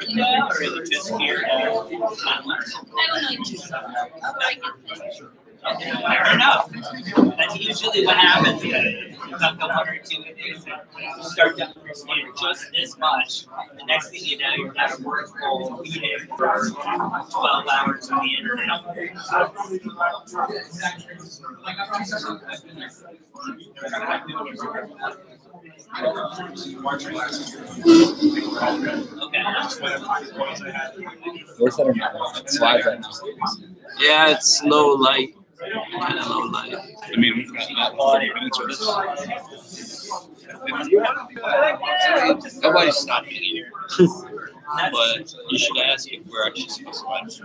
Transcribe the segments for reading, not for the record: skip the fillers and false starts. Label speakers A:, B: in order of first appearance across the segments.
A: Yeah, or is it just here?
B: I don't know.
A: Fair enough. That's usually what happens. You have one or two days and you start to understand just this much. The next thing you know, you're at a workful meeting for 12 hours on the internet. Okay.
C: Where's that? It's live right now.
D: Yeah, it's low light. Kind of low light.
C: I mean, we've got about 30 minutes or so. Nobody's stopping in here.
D: But you should ask if we're actually supposed to watch.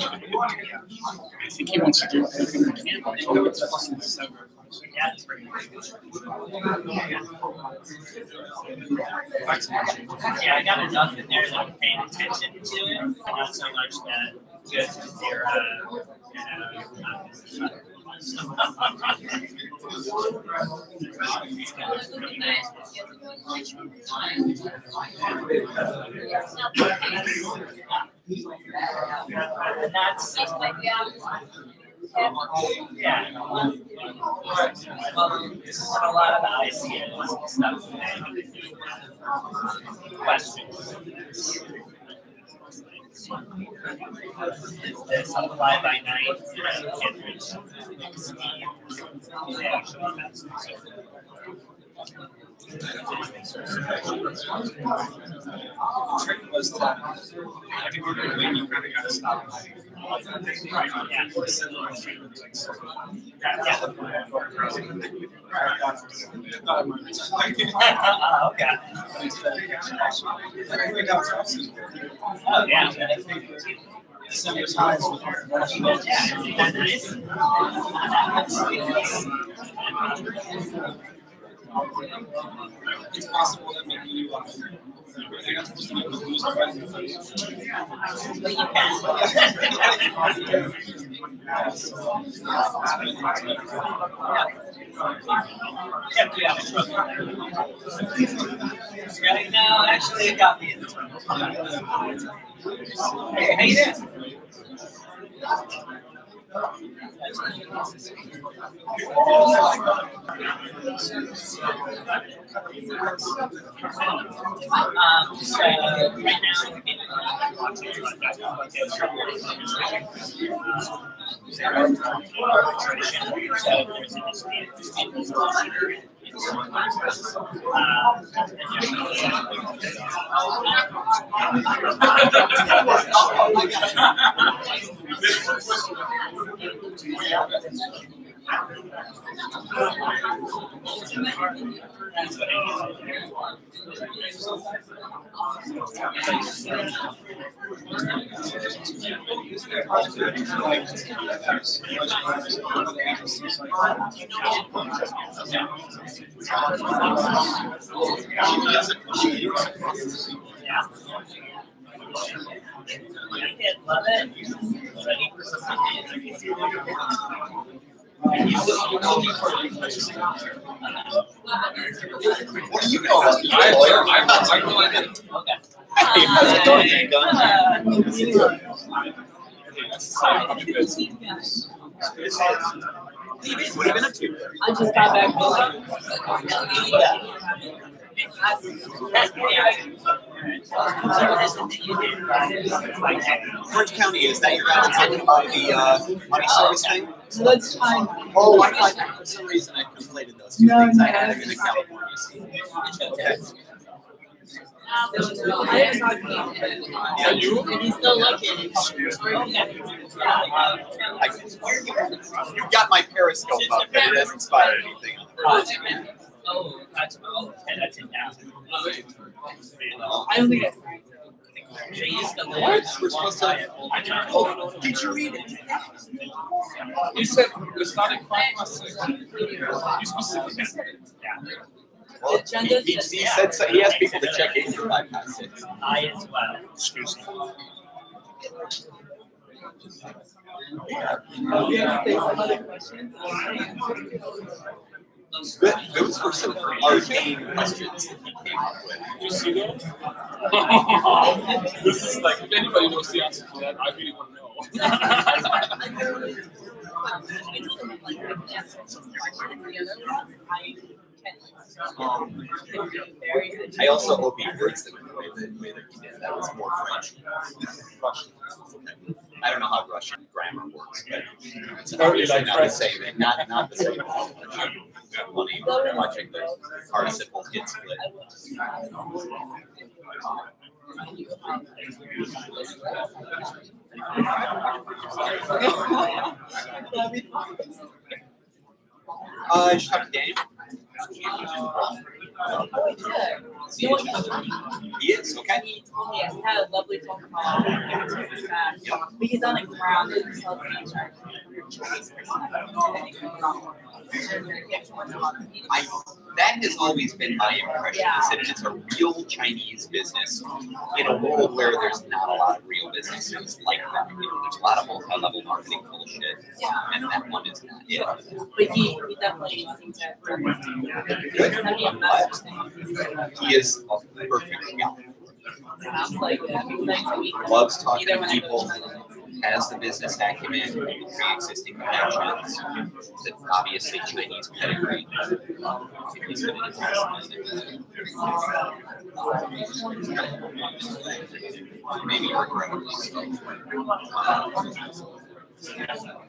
C: I think he wants to do everything we can. Until it's fucking December.
A: Yeah, it's pretty good. Yeah, I got enough in there that I'm paying attention to it, not so much that good to zero, and that's yeah. Well, there's a lot of ideas and stuff today. Questions. Is this a fly-by-night
C: Trick was that when you kind of got to stop.
A: December size.
C: It's possible that maybe you are not supposed to lose the
A: But you can. Right now, actually, it got me in trouble. Hey, how you doing? So right now, watching love it. Ready for some
C: What do you know? I go ahead.
A: Okay.
C: Hey, how's it going, Gun? What have you been up to?
B: I just got back home.
C: Orange County, is that your guys talking about the money service thing?
B: Let's try.
C: Oh, I thought for some reason I conflated those two things. I had them in the California scene. Okay.
B: I didn't talk to him.
C: Yeah, you?
B: And he's still looking.
C: You got my Periscope up, but it hasn't inspired anything.
A: Oh, that's it now.
B: I don't think it's
A: They used to live.
C: What? We're supposed to. Oh, did you read it?
E: You said we're starting 5+6. You specifically said it.
A: Yeah.
C: Well, he said so, he asked people to check in for 5+6.
A: I as well.
E: Excuse me.
B: say some other questions.
C: Those were some arcane questions that he came up with.
E: Did you see those? This is like, if anybody knows the answer to that, I really want to know.
C: I also hope he words them in the way that he did. That was more French. Russian. I don't know how Russian grammar works, but it's obviously not the same. Not the same. Funny watching the participles get split. I should talk to Daniel. He is, okay.
B: He told me I had a lovely phone call. But he's on the ground in South Beach.
C: That has always been my impression, is that it's a real Chinese business in a world where there's not a lot of real businesses like that. You know, there's a lot of high-level marketing bullshit, and that one is not it.
B: But he definitely seems to
C: He is a perfect guy.
B: sounds like it.
C: Loves talking to people, has the business acumen, pre-existing connections, the obviously Chinese pedigree. He's been maybe regrettably so.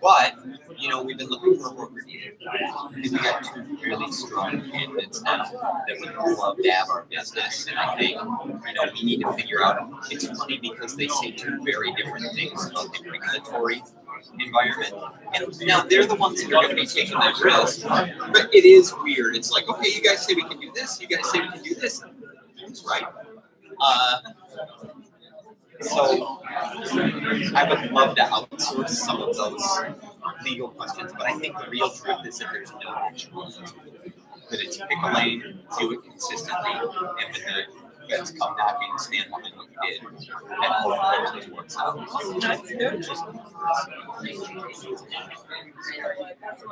C: But, you know, we've been looking for a broker dealer because we got two really strong candidates now that would love to have our business. And I think, you know, we need to figure out, it's funny because they say two very different things about the regulatory environment. And now they're the ones that are going to be taking that risk. But it is weird. It's like, okay, you guys say we can do this. You guys say we can do this. That's right. So I would love to outsource some of those legal questions, but I think the real truth is that there's no action. That it's pick a lane, do it consistently, and when the feds come knocking, stand behind what you did, and hope that everything works out.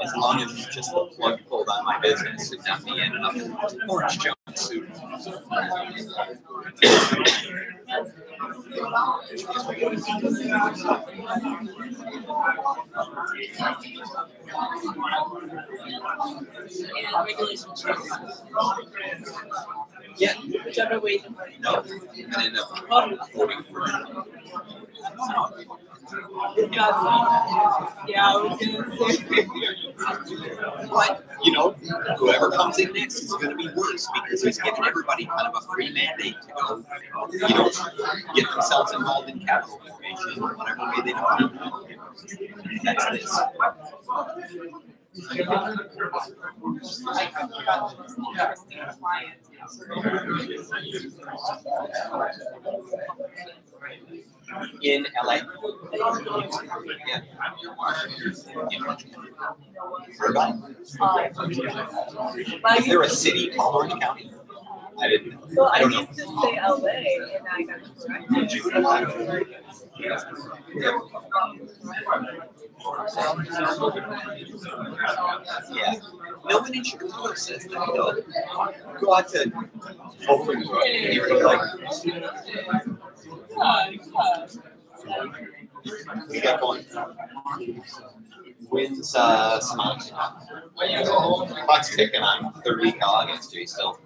C: As long as it's just the plug pulled on my business and not me ending up in an orange jumpsuit. Yeah.
B: Whichever way.
C: No. And end up voting for it.
B: Yeah, I was gonna say.
C: But, you know, whoever comes in next is going to be worse because he's giving everybody kind of a free mandate to go, you know, get themselves involved in capital formation in whatever way they want. That's this. In LA? Yeah. Is there a city called Orange County? I didn't know.
B: So I
C: I don't know.
B: used to say LA and I got corrected.
C: Yeah. No one in Chicago says that, though. Go out to Oakland, and you're like, we got going. When's Smosh? Clock's ticking on third week of August, Jay, still.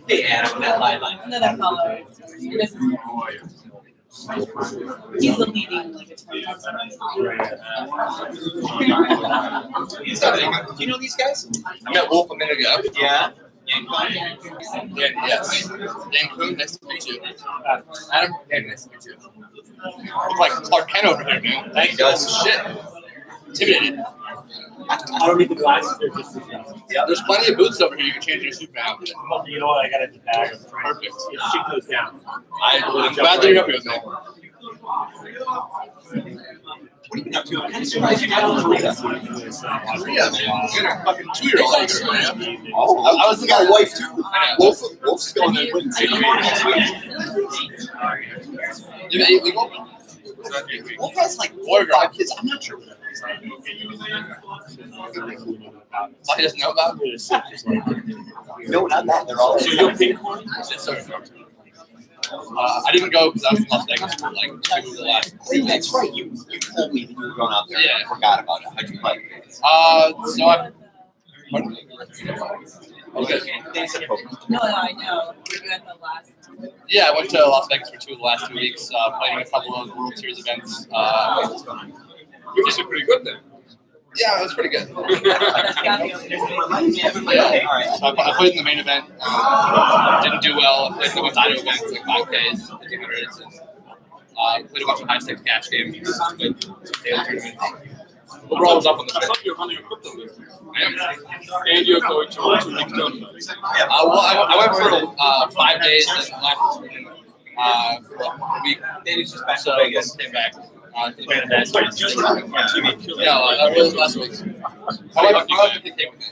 C: Hey, Adam, that line.
B: Another color. He's the leading like attorney.
C: Do you know these guys?
F: I met Wolf a minute ago.
C: Yeah.
F: Yes. Dan Kuhn, nice to meet you. Adam, nice to meet you. Look like Clark Kent over here, man.
C: He does.
F: Shit. Intimidated.
G: I don't need the glasses, they're just the glasses.
F: Yeah, there's plenty of booths over here. You can change your suit outfit.
G: You know what? I got it in the bag.
F: Perfect.
G: It shit goes down.
F: I'm glad that you're up here with me.
C: What have you been up to? I'm kind of surprised you haven't heard that.
F: Yeah, man. You're a fucking 2-year-old.
C: Oh, I was the guy wife too. Wolf's going to win too.
F: You got 8 legal?
C: Wolf has like 4 or 5 kids. I'm not sure.
F: He doesn't know about?
C: No, not that. They're all.
E: So you're pink one?
F: I didn't go because I was in Las Vegas for like 2 of the last 3 weeks.
C: That's right. You told me that you were going out there.
F: Yeah.
C: I forgot about it. How'd you play?
F: So I. Okay.
B: No, I know. You had the last.
F: Yeah, I went to Las Vegas for 2 of the last 2 weeks, playing a couple of World Series events.
E: You're just pretty good then.
F: Yeah, it was pretty good.
B: That's gotta be over there.
F: Yeah. So I played in the main event. Didn't do well. I played in the West events, like 5Ks, 1500s. Played a bunch of high-stakes cash games. Good daily tournaments.
E: Overall, I was up on the show. You're running a crypto business. And you're going to big tournaments.
F: Well, I went for 5 days and left for a week.
C: Danny's just back
F: So
C: to Vegas.
F: Came back.
E: Yeah,
F: Really last week. I like the came with me.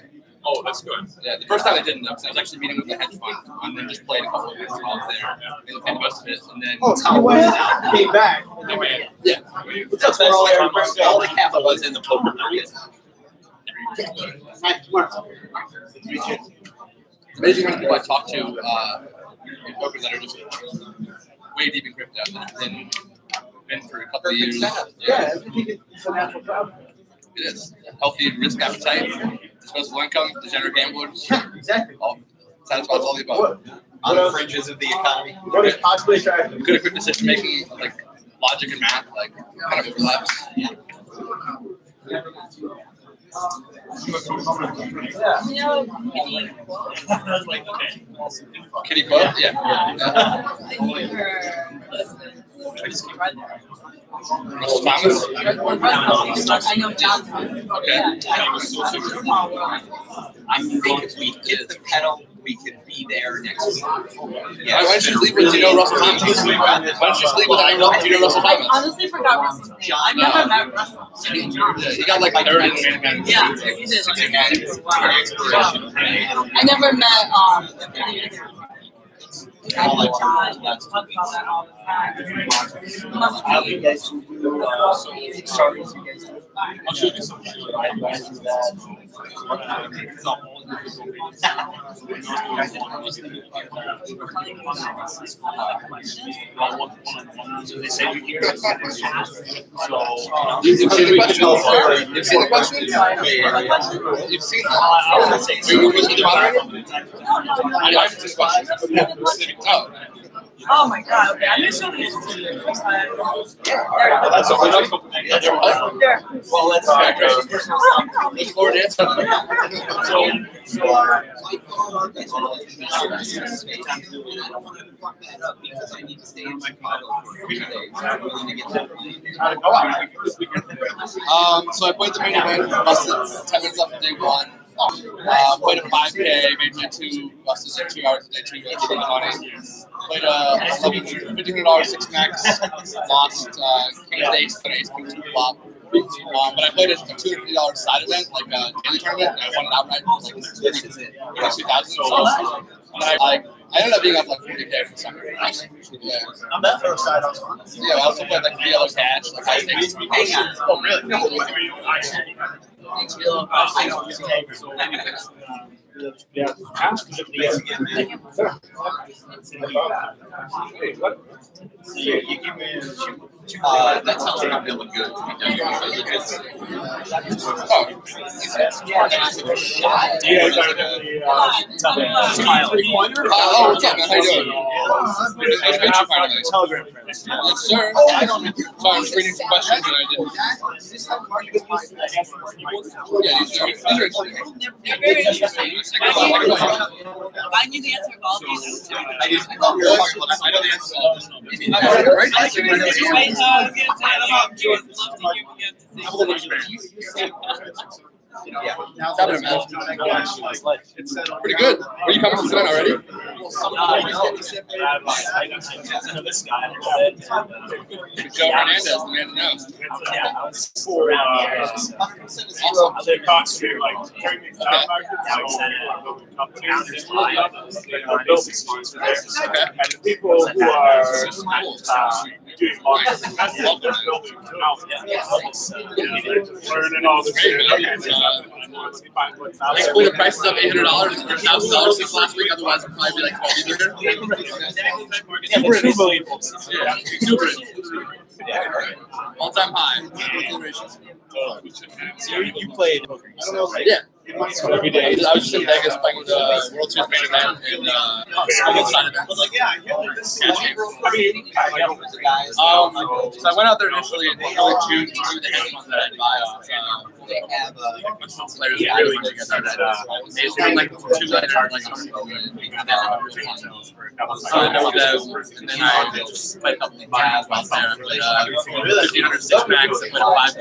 E: oh, that's good.
F: Yeah, the first time I didn't know because I was actually meeting with the hedge fund and then just played a couple of games while I was there. Made the most of it, and then
G: Came back.
E: Hey, man.
F: yeah.
C: That's where all the capital was in the poker market.
F: It's amazing how many people I talk to in poker that are just way deep in crypto that have been for a couple of years.
G: Yeah, everything is a natural problem.
F: It is. Healthy risk appetite, disposable income, degenerate gamblers.
G: Yeah, exactly.
F: Satisfies all the above.
C: On the fringes of the economy.
G: What is possibly attractive?
F: Good equipped decision making, like logic and math, like kind of overlaps.
B: You know, maybe.
F: Kitty Club? Yeah.
B: Thank you for listening.
F: Russell Thomas?
B: I know Johnson.
F: Okay.
C: I think if we hit the pedal, we could be there next week.
F: Why don't you sleep with Russell Thomas? Why don't you sleep with Russell Thomas?
B: I honestly forgot Russell's name. I've never met Russell.
F: Yeah, he got like 3rd in the main event.
B: Yeah, he did. I never met John. We talk about that all the time. Must be.
E: I'll show you some.
G: So they say you hear
F: You've seen the questions? You've seen the questions? You've seen them? Were you the moderator? I haven't seen the questions. Oh.
B: Oh my god, okay. I'm just showing these to you.
C: That's all enough.
B: There.
C: Well, let's
F: There's Lord Answer. So I played the main event, busted 10 minutes left of day 1. Played a 5K, made my 2 busted in 2 hours a day, 2 days, money. Played a $1,500 6-max, lost King's Ace, then Ace King 2 flop. But I played a $250 side event, like a daily tournament, and I won it outright for like 2,000. And I ended up being up like 40K for the summer. Yeah.
G: I'm that for a side hustle.
F: Yeah, I also played like yellow cash, like high stakes.
G: Oh, really? Yeah.
C: That sounds like I'm feeling good.
F: Oh, what's up, man? How you doing?
G: Telegram friends.
F: Yes, sir. So I'm just reading some questions and I didn't. Yeah, these are interesting.
B: They're very interesting. I knew the answer to all these.
C: I thought we were talking about this. I know the answer to all this.
F: Pretty good. Were you coming to this event already?
A: This guy.
F: Joe Hernandez, the man to know.
A: Yeah, I was around here.
F: Awesome.
H: They concentrate like during the stock market, companies building stores there. And the people who are doing market investment, they're building out, learning all the shit.
F: Thankfully, the price is up $800 or $1,000 since last week. Otherwise, it'd probably be like $1,200. All-time high.
D: So you played poker.
F: Yeah. Every day. I was just in Vegas playing the World Series main event, and I'm excited. So I went out there initially in early June to do the hedge fund that I advised. Players that really get that. It's been like 2 later, like so I know them, and then I just played a couple of games out there. I played 1,500 six packs, I played a 5K,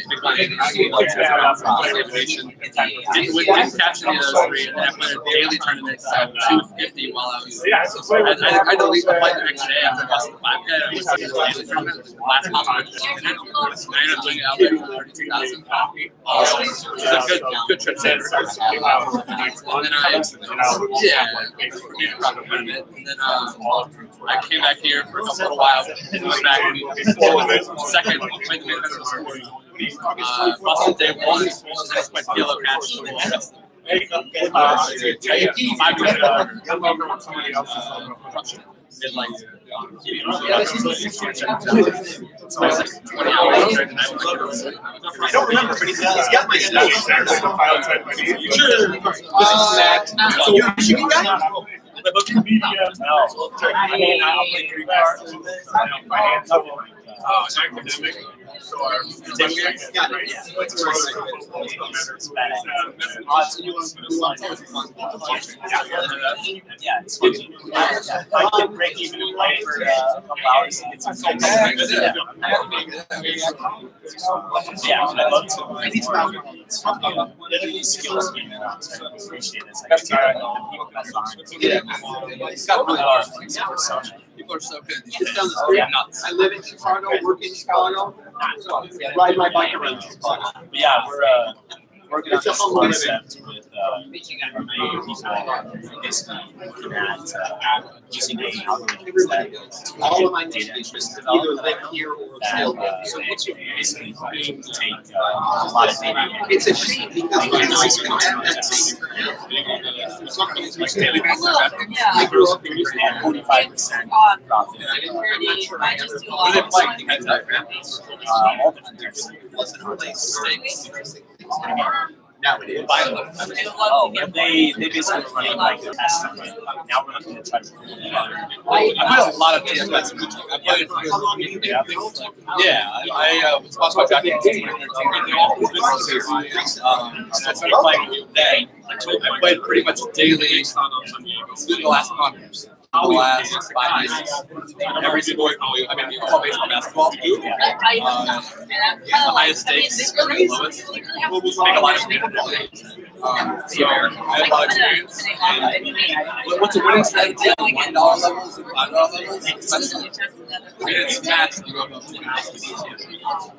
F: big money, didn't catch any of those 3, and then I played a daily tournament at 250 while I was. I had to leave the flight the next day after I lost the 5K. I was in the daily tournament, last hospital. I ended up doing it out there for 32,000. It was a good trip there. And then and then I came back here for a little while, and went back second, played the main event Boston day 1, my kilo catch. Did like 20 hours.
A: I don't remember, but he's got my stuff. Yeah, it's 15. I can break even and play for a couple hours and get some yeah, I'd love to. Literally skills me, man. I appreciate it. It's got really hard.
F: People are so good.
C: Just down the street. I live in Chicago, work in Chicago, ride my bike around Chicago.
A: Yeah, we're working on this concept with our main people, basically looking at using the algorithms that
C: All of my
A: data interest
C: either live here or still live here.
A: so basically take a lot of data.
C: It's a shame because my life
B: Yeah.
A: They grew up producing at 45% profit.
B: I just do a lot of
A: All different types.
C: Now it is.
A: Oh, they basically running like a test. Now we're looking to try to.
F: I played a lot of TFS. I played. Yeah, I was sponsored by Jackie in 2013. So like that. I played pretty much daily the last month. The last 5 years. Every sport, I mean, all baseball, basketball. The highest stakes, the lowest. Make a lot of so I have a lot of experience. What's a winning strategy on $1 levels and $5 levels? It's matched.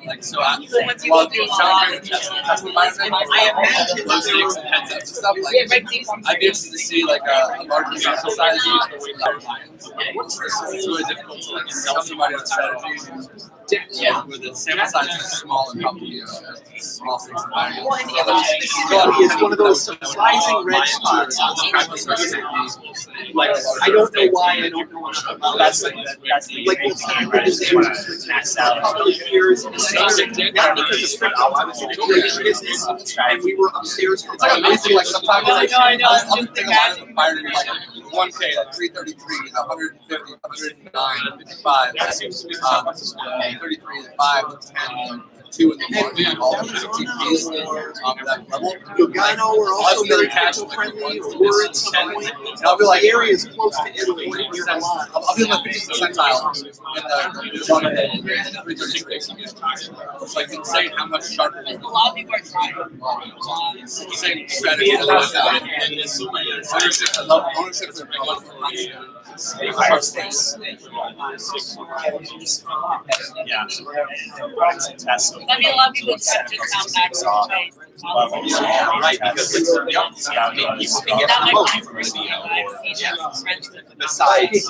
F: Like so, while challenging test environment, I imagine low stakes and heads up stuff. Like, I'd be interested to see like a larger sample size. It's really difficult to like sell somebody on strategy. Yeah, with the sample size is small and probably small stakes environment.
C: It's one of those surprising red spots. Like, I don't know why I don't know much about
A: That's
C: it.
A: that's the
C: Like,
A: main thing, right? Is when max out.
C: Couple of years, not because of crypto. I was in the creation business, and we were upstairs.
F: It's like amazing. Like sometimes
B: I know.
F: I'm thinking about it. Fire like 1K, like 333, 150, 109, 55. 33, 5, 10. 2 in the morning, and all the GPs that level.
C: Lugano, we're also very casual friendly. We're at some point. I'll be like, the area is close to Italy.
F: I'll be like 50th percentile in the run of 336. It's like insane how much sharper.
B: A lot of people are trying.
F: Same strategy. I love ownership for
H: Yeah.
B: I mean, a lot of people just come back to space.
C: Right, because it's, people can get promoted from a CEO. Besides,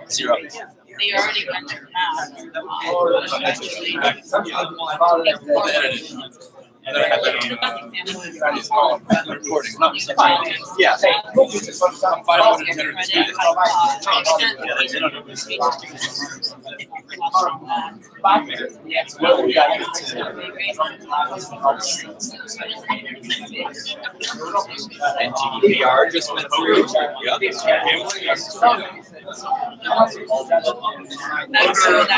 B: Zero. They already went to
C: yeah. And GDPR just went through. Absolutely.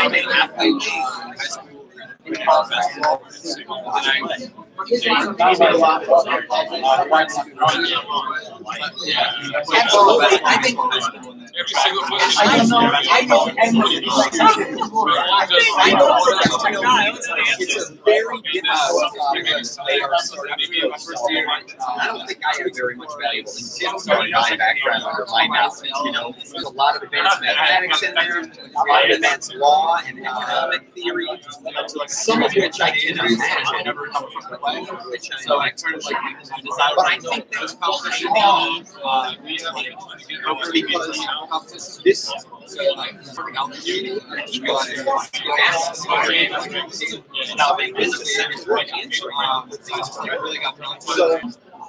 C: I think
E: every single question.
C: I know it's a very difficult I don't think I have very much valuable insight from my background or my knowledge. You know, there's a lot of advanced mathematics in there, a lot of advanced law and economic theory, some of which I can imagine. So I kind of like, but I think there's probably because this now big business centers were answering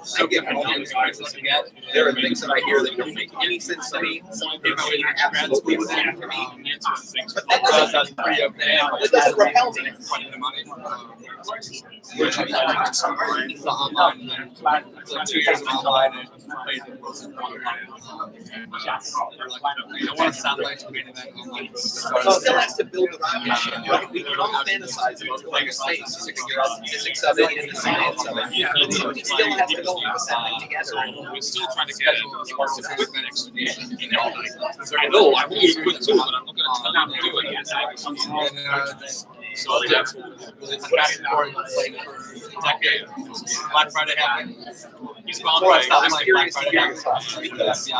C: so I get there are things that I hear that don't make any sense to me. Some people absolutely within to me. But that doesn't repel me. So still has to build a rocket ship. We can all fantasize about going to space, physics of it and the science of it. We still have to go something together.
E: We're still trying to schedule equipment expedition. I know I want to do it too, but I'm not going to tell them to do it. So that's back and forth for a decade. Black Friday happened. He's gone away.
C: I'm curious to hear your
E: thoughts.
C: because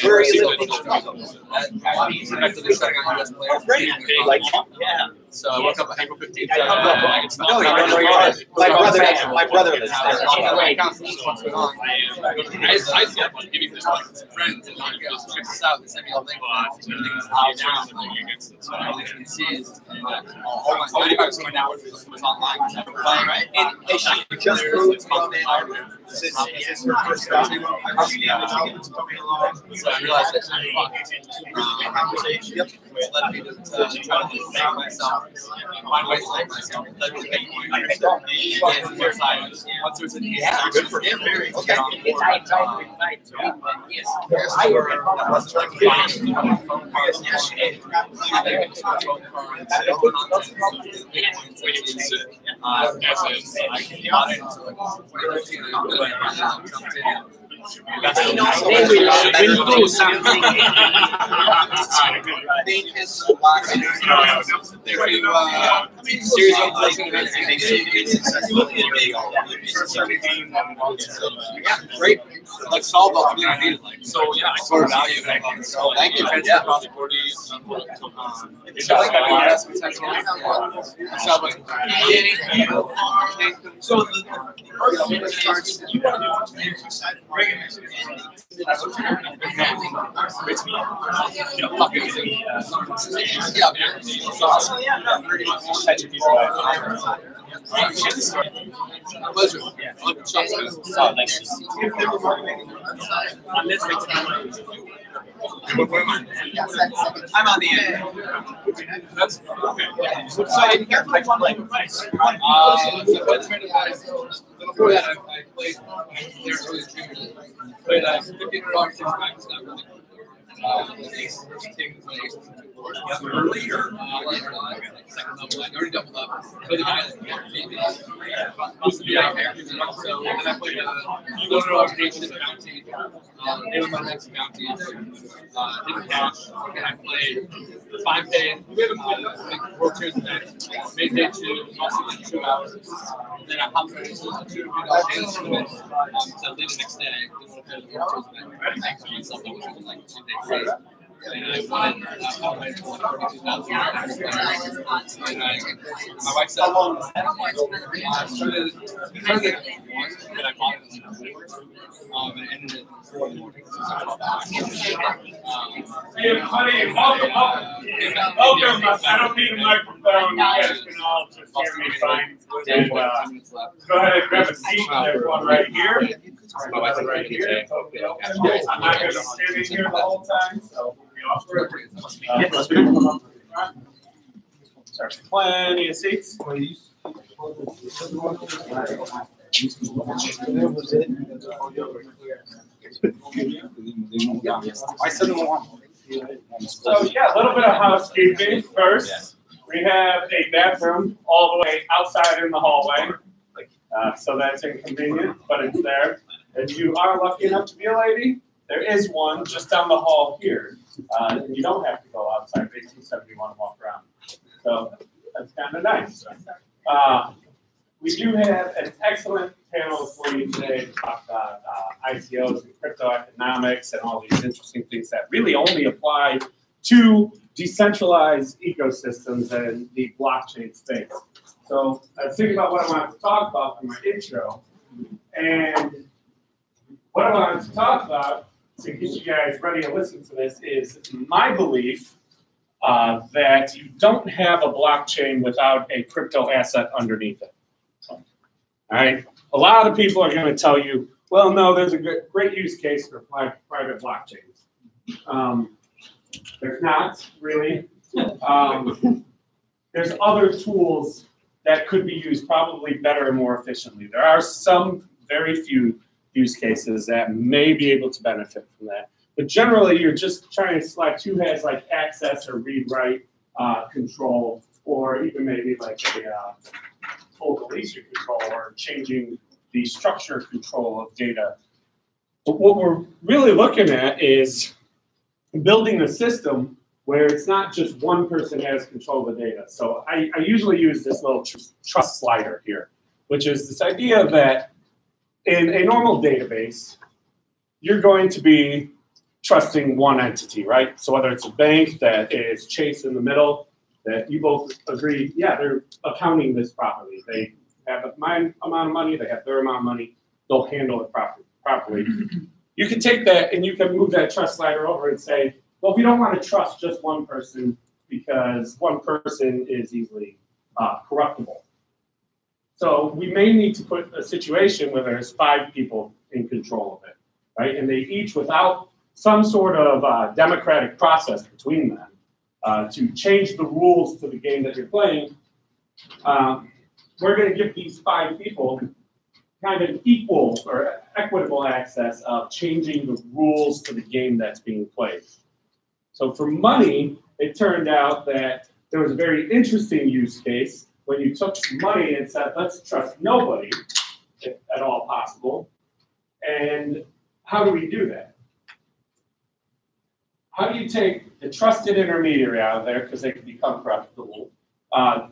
C: where is it?
F: So I woke up on April 15th.
C: No, you don't know your my brother lives there.
F: I thought giving this friends and like just check this out and send me a link. All my 25 hours was online.
C: And she just moved from there. Is this her first job?
F: So I realized that conversation led me to try to make myself, find ways to make myself, led me to make once there's an
C: Good for him. Okay.
F: Great. Like solve all the I needed. Like so, yeah. I saw value. So thank you. Yeah.
C: So the argument starts. You want to
F: Pleasure.
C: I'm on the end.
E: That's okay.
C: So here's my one like
F: before that, I played there early June. Played $15 6 packs. Not really.
C: earlier.
F: Second level. I already doubled up. But the guy that supposed to be out there. So then I played $1 Nation Bounty. They were my next bounties. Didn't cash. And I played 5K. We haven't played World Series event. Made day 2, also like 2 hours. And then I hopped right into the $2 games to it. So I leave the next day. Didn't want to play the World Series event. I think myself that was like 2 days straight. And I won $32,000. And my wife said, I started but I bought it in like and it ended at 4 in the morning.
H: Hey, buddy, welcome. Welcome. I don't need a microphone. You guys can all just hear me fine. And, go ahead and grab a seat. There's one right here. Right here. I'm not going to stand in here the whole time, so plenty of seats. So yeah, a little bit of housekeeping first. We have a bathroom all the way outside in the hallway, so that's inconvenient, but it's there. If you are lucky enough to be a lady, there is one just down the hall here. You don't have to go outside 1871 and walk around. So that's kind of nice. We do have an excellent panel for you today to talk about ICOs and cryptoeconomics and all these interesting things that really only apply to decentralized ecosystems and the blockchain space. So I was thinking about what I wanted to talk about in my intro. And what I wanted to talk about, to get you guys ready to listen to this, is my belief that you don't have a blockchain without a crypto asset underneath it. All right, a lot of people are going to tell you, well, no, there's a great use case for private blockchains. There's not really. There's other tools that could be used probably better and more efficiently. There are some very few use cases that may be able to benefit from that. But generally, you're just trying to select who has like access or read-write control, or even maybe like a full deletion control, or changing the structure control of data. But what we're really looking at is building a system where it's not just one person has control of the data. So I usually use this little trust slider here, which is this idea that in a normal database, you're going to be trusting one entity, right? So whether it's a bank that is Chase in the middle, that you both agree, yeah, they're accounting this properly. They have my amount of money, they have their amount of money, they'll handle it properly. You can take that and you can move that trust slider over and say, well, we don't want to trust just one person because one person is easily corruptible. So we may need to put a situation where there's 5 people in control of it, right? And they each, without some sort of democratic process between them, to change the rules to the game that you're playing, we're going to give these 5 people kind of equal or equitable access of changing the rules to the game that's being played. So for money, it turned out that there was a very interesting use case when you took money and said, let's trust nobody, if at all possible. And how do we do that? How do you take the trusted intermediary out of there, because they can become corruptible,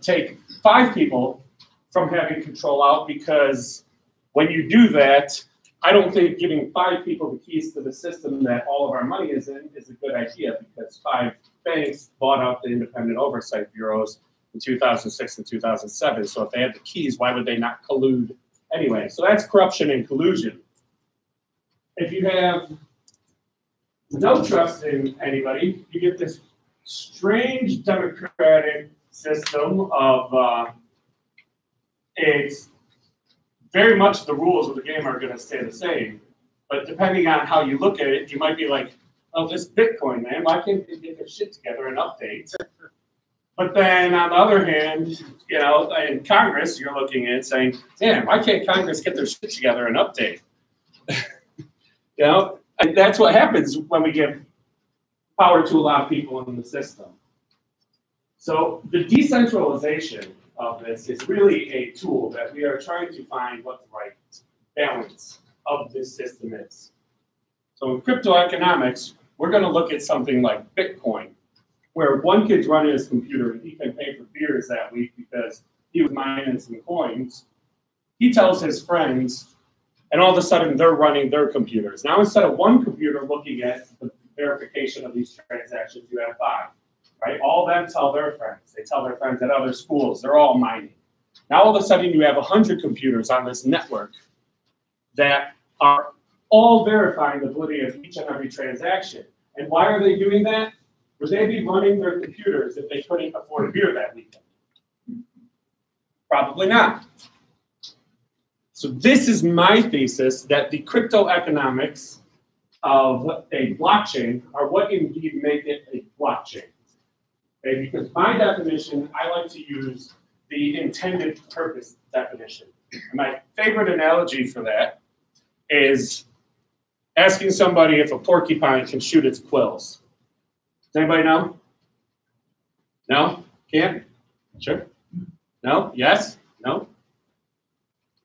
H: take 5 people from having control out, because when you do that, I don't think giving 5 people the keys to the system that all of our money is in is a good idea, because 5 banks bought out the independent oversight bureaus in 2006 and 2007. So if they had the keys, why would they not collude anyway? So that's corruption and collusion. If you have no trust in anybody, you get this strange democratic system of it's very much the rules of the game are going to stay the same. But depending on how you look at it, you might be like,
I: oh, this Bitcoin, man, why can't they get their shit together and update? But then on the other hand, you know, in Congress, you're looking at saying, damn, why can't Congress get their shit together and update? You know, and that's what happens when we give power to a lot of people in the system. So the decentralization of this is really a tool that we are trying to find what the right balance of this system is. So in cryptoeconomics, we're going to look at something like Bitcoin, where one kid's running his computer and he can pay for beers that week because he was mining some coins. He tells his friends, and all of a sudden they're running their computers. Now instead of one computer looking at the verification of these transactions, you have 5, right? All of them tell their friends. They tell their friends at other schools. They're all mining. Now all of a sudden you have 100 computers on this network that are all verifying the validity of each and every transaction. And why are they doing that? Would they be running their computers if they couldn't afford a beer that weekend? Probably not. So this is my thesis that the crypto economics of a blockchain are what indeed make it a blockchain. Okay? Because my definition, I like to use the intended purpose definition. And my favorite analogy for that is asking somebody if a porcupine can shoot its quills. Does anybody know? No? Can't? Sure? No? Yes? No?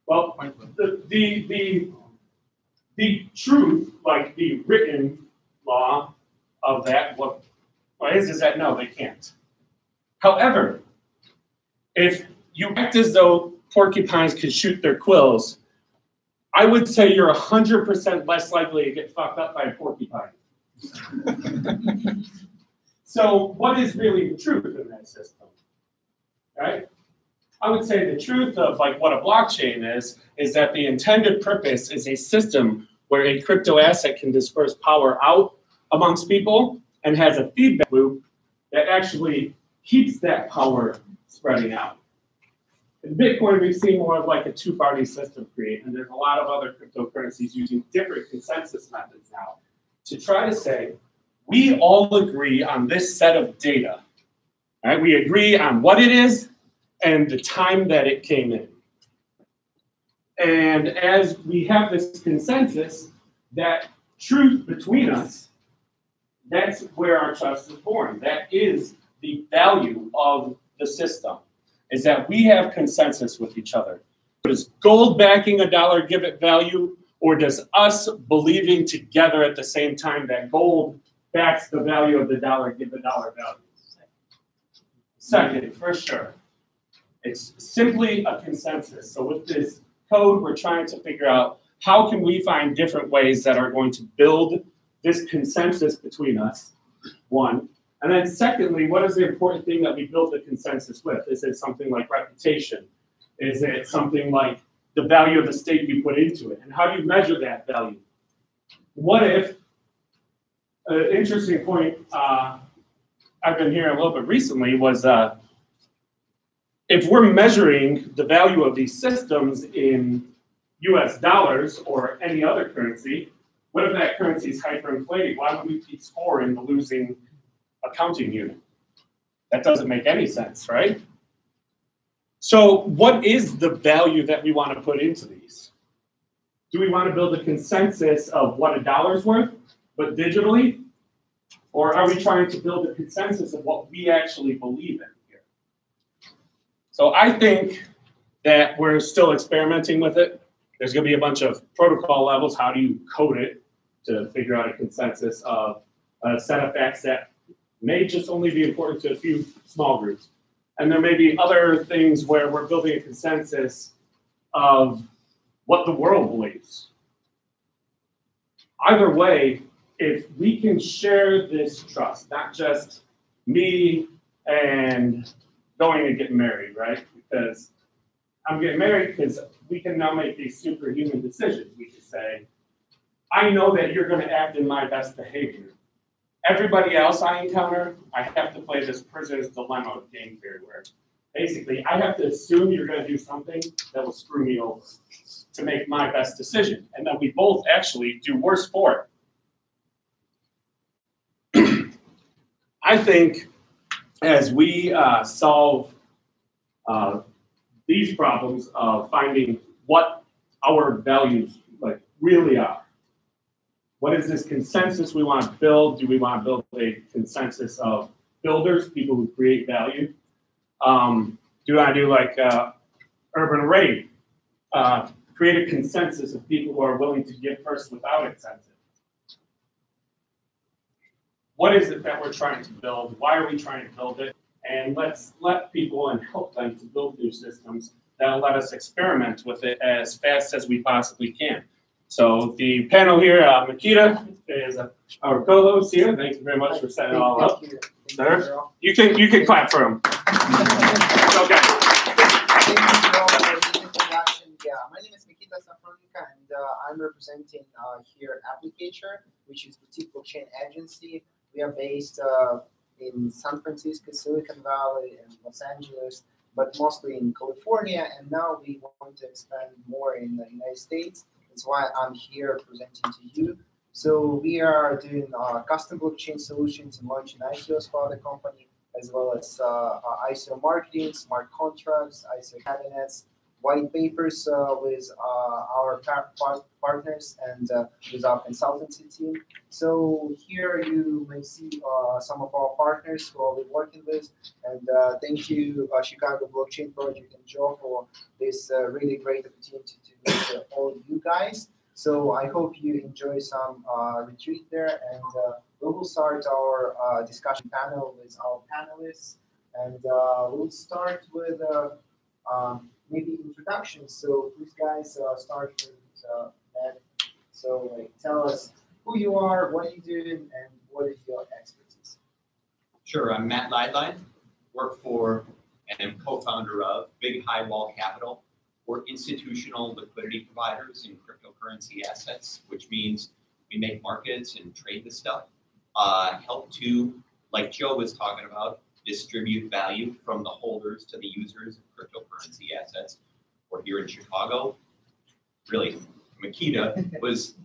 I: Well, the truth, like the written law of that, what is that no, they can't. However, if you act as though porcupines can shoot their quills, I would say you're 100% less likely to get fucked up by a porcupine. So what is really the truth in that system, right? I would say the truth of like what a blockchain is that the intended purpose is a system where a crypto asset can disperse power out amongst people and has a feedback loop that actually keeps that power spreading out. In Bitcoin, we've seen more of like a two-party system create, and there's a lot of other cryptocurrencies using different consensus methods now to try to say, we all agree on this set of data. Right? We agree on what it is and the time that it came in. And as we have this consensus, that truth between us, that's where our trust is born. That is the value of the system, is that we have consensus with each other. Does gold backing a dollar give it value, or does us believing together at the same time that gold backs the value of the dollar give the dollar value? Second, for sure. It's simply a consensus. So with this code, we're trying to figure out how can we find different ways that are going to build this consensus between us, one. And then secondly, what is the important thing that we build the consensus with? Is it something like reputation? Is it something like the value of the state you put into it? And how do you measure that value? What if, an interesting point I've been hearing a little bit recently was, if we're measuring the value of these systems in US dollars or any other currency, what if that currency is hyperinflated? Why would we keep scoring the losing accounting unit? That doesn't make any sense, right? So what is the value that we want to put into these? Do we want to build a consensus of what a dollar's worth, but digitally? Or are we trying to build a consensus of what we actually believe in? So I think that we're still experimenting with it. There's going to be a bunch of protocol levels. How do you code it to figure out a consensus of a set of facts that may just only be important to a few small groups? And there may be other things where we're building a consensus of what the world believes. Either way, if we can share this trust, not just me and going and getting married, right? Because I'm getting married because we can now make these superhuman decisions. We can say, I know that you're going to act in my best behavior. Everybody else I encounter, I have to play this prisoner's dilemma game theory, where basically I have to assume you're going to do something that will screw me over to make my best decision. And then we both actually do worse for it. I think as we solve these problems of finding what our values like really are, what is this consensus we want to build? Do we want to build a consensus of builders, people who create value? Do I do like urban raid? Create a consensus of people who are willing to give first without incentive. What is it that we're trying to build? Why are we trying to build it? And let's let people and help them to build new systems that will let us experiment with it as fast as we possibly can. So the panel here, Makita is our co-host here. Thank you very much for setting it all up. Sir, you can clap for him. Okay.
J: Yeah, my name is Makita Safronika, and I'm representing here Applicator, which is boutique blockchain agency. We are based in San Francisco, Silicon Valley, and Los Angeles, but mostly in California. And now we want to expand more in the United States. That's why I'm here presenting to you. So we are doing custom blockchain solutions and launching ICOs for the company, as well as ICO marketing, smart contracts, ICO cabinets, white papers with our partners and with our consultancy team. So here you may see some of our partners who I'll be working with. And thank you, Chicago Blockchain Project and Joe, for this really great opportunity to meet all you guys. So I hope you enjoy some retreat there, and we will start our discussion panel with our panelists. And we'll start with maybe introductions. So please, guys, start with Matt. So tell us who you are, what you do, and what is your expertise.
C: Sure, I'm Matt Leidlein, work for and am co-founder of Big High Wall Capital. We're institutional liquidity providers in cryptocurrency assets, which means we make markets and trade the stuff. Help to, like Joe was talking about, distribute value from the holders to the users of cryptocurrency assets. We're here in Chicago. Really, Makita was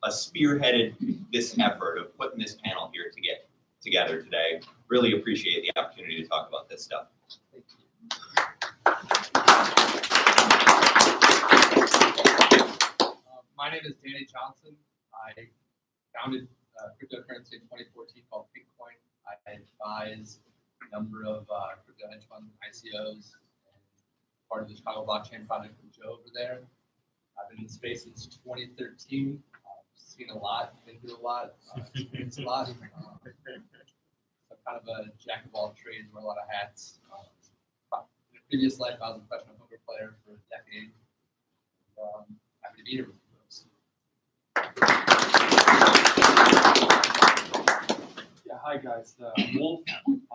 C: spearheaded this effort of putting this panel here to get together today. Really appreciate the opportunity to talk about this stuff.
F: My name is Danny Johnson. I founded cryptocurrency in 2014 called Bitcoin. I advise a number of crypto hedge funds and ICOs, and part of the Chicago Blockchain Project from Joe over there. I've been in the space since 2013. Seen a lot, been through a lot, experienced a lot. I'm kind of a jack of all trades, wear a lot of hats. In a previous life, I was a professional poker player for a decade. Happy to be here with you folks.
K: Yeah, hi guys. I'm Wolf.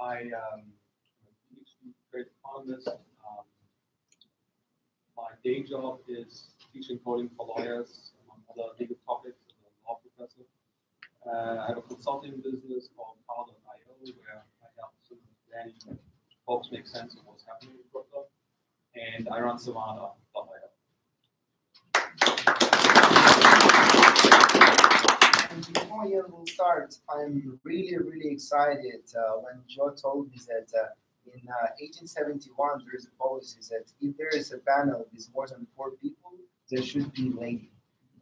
K: I great economist. My day job is teaching coding for lawyers among other legal topics as a law professor. I have a consulting business called Power.io where I help some Danny folks make sense of what's happening in crypto. And I run Savannah.io.
J: And before you will start, I'm really excited when Joe told me that in 1871 there is a policy that if there is a panel with more than 4 people, there should be a lady.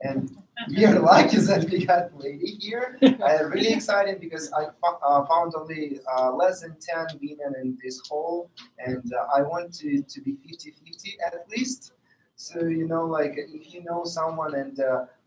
J: And we are lucky that we got a lady here. I'm really excited because I found only less than 10 women in this hall, and I want to be 50-50 at least. So, you know, like if you know someone and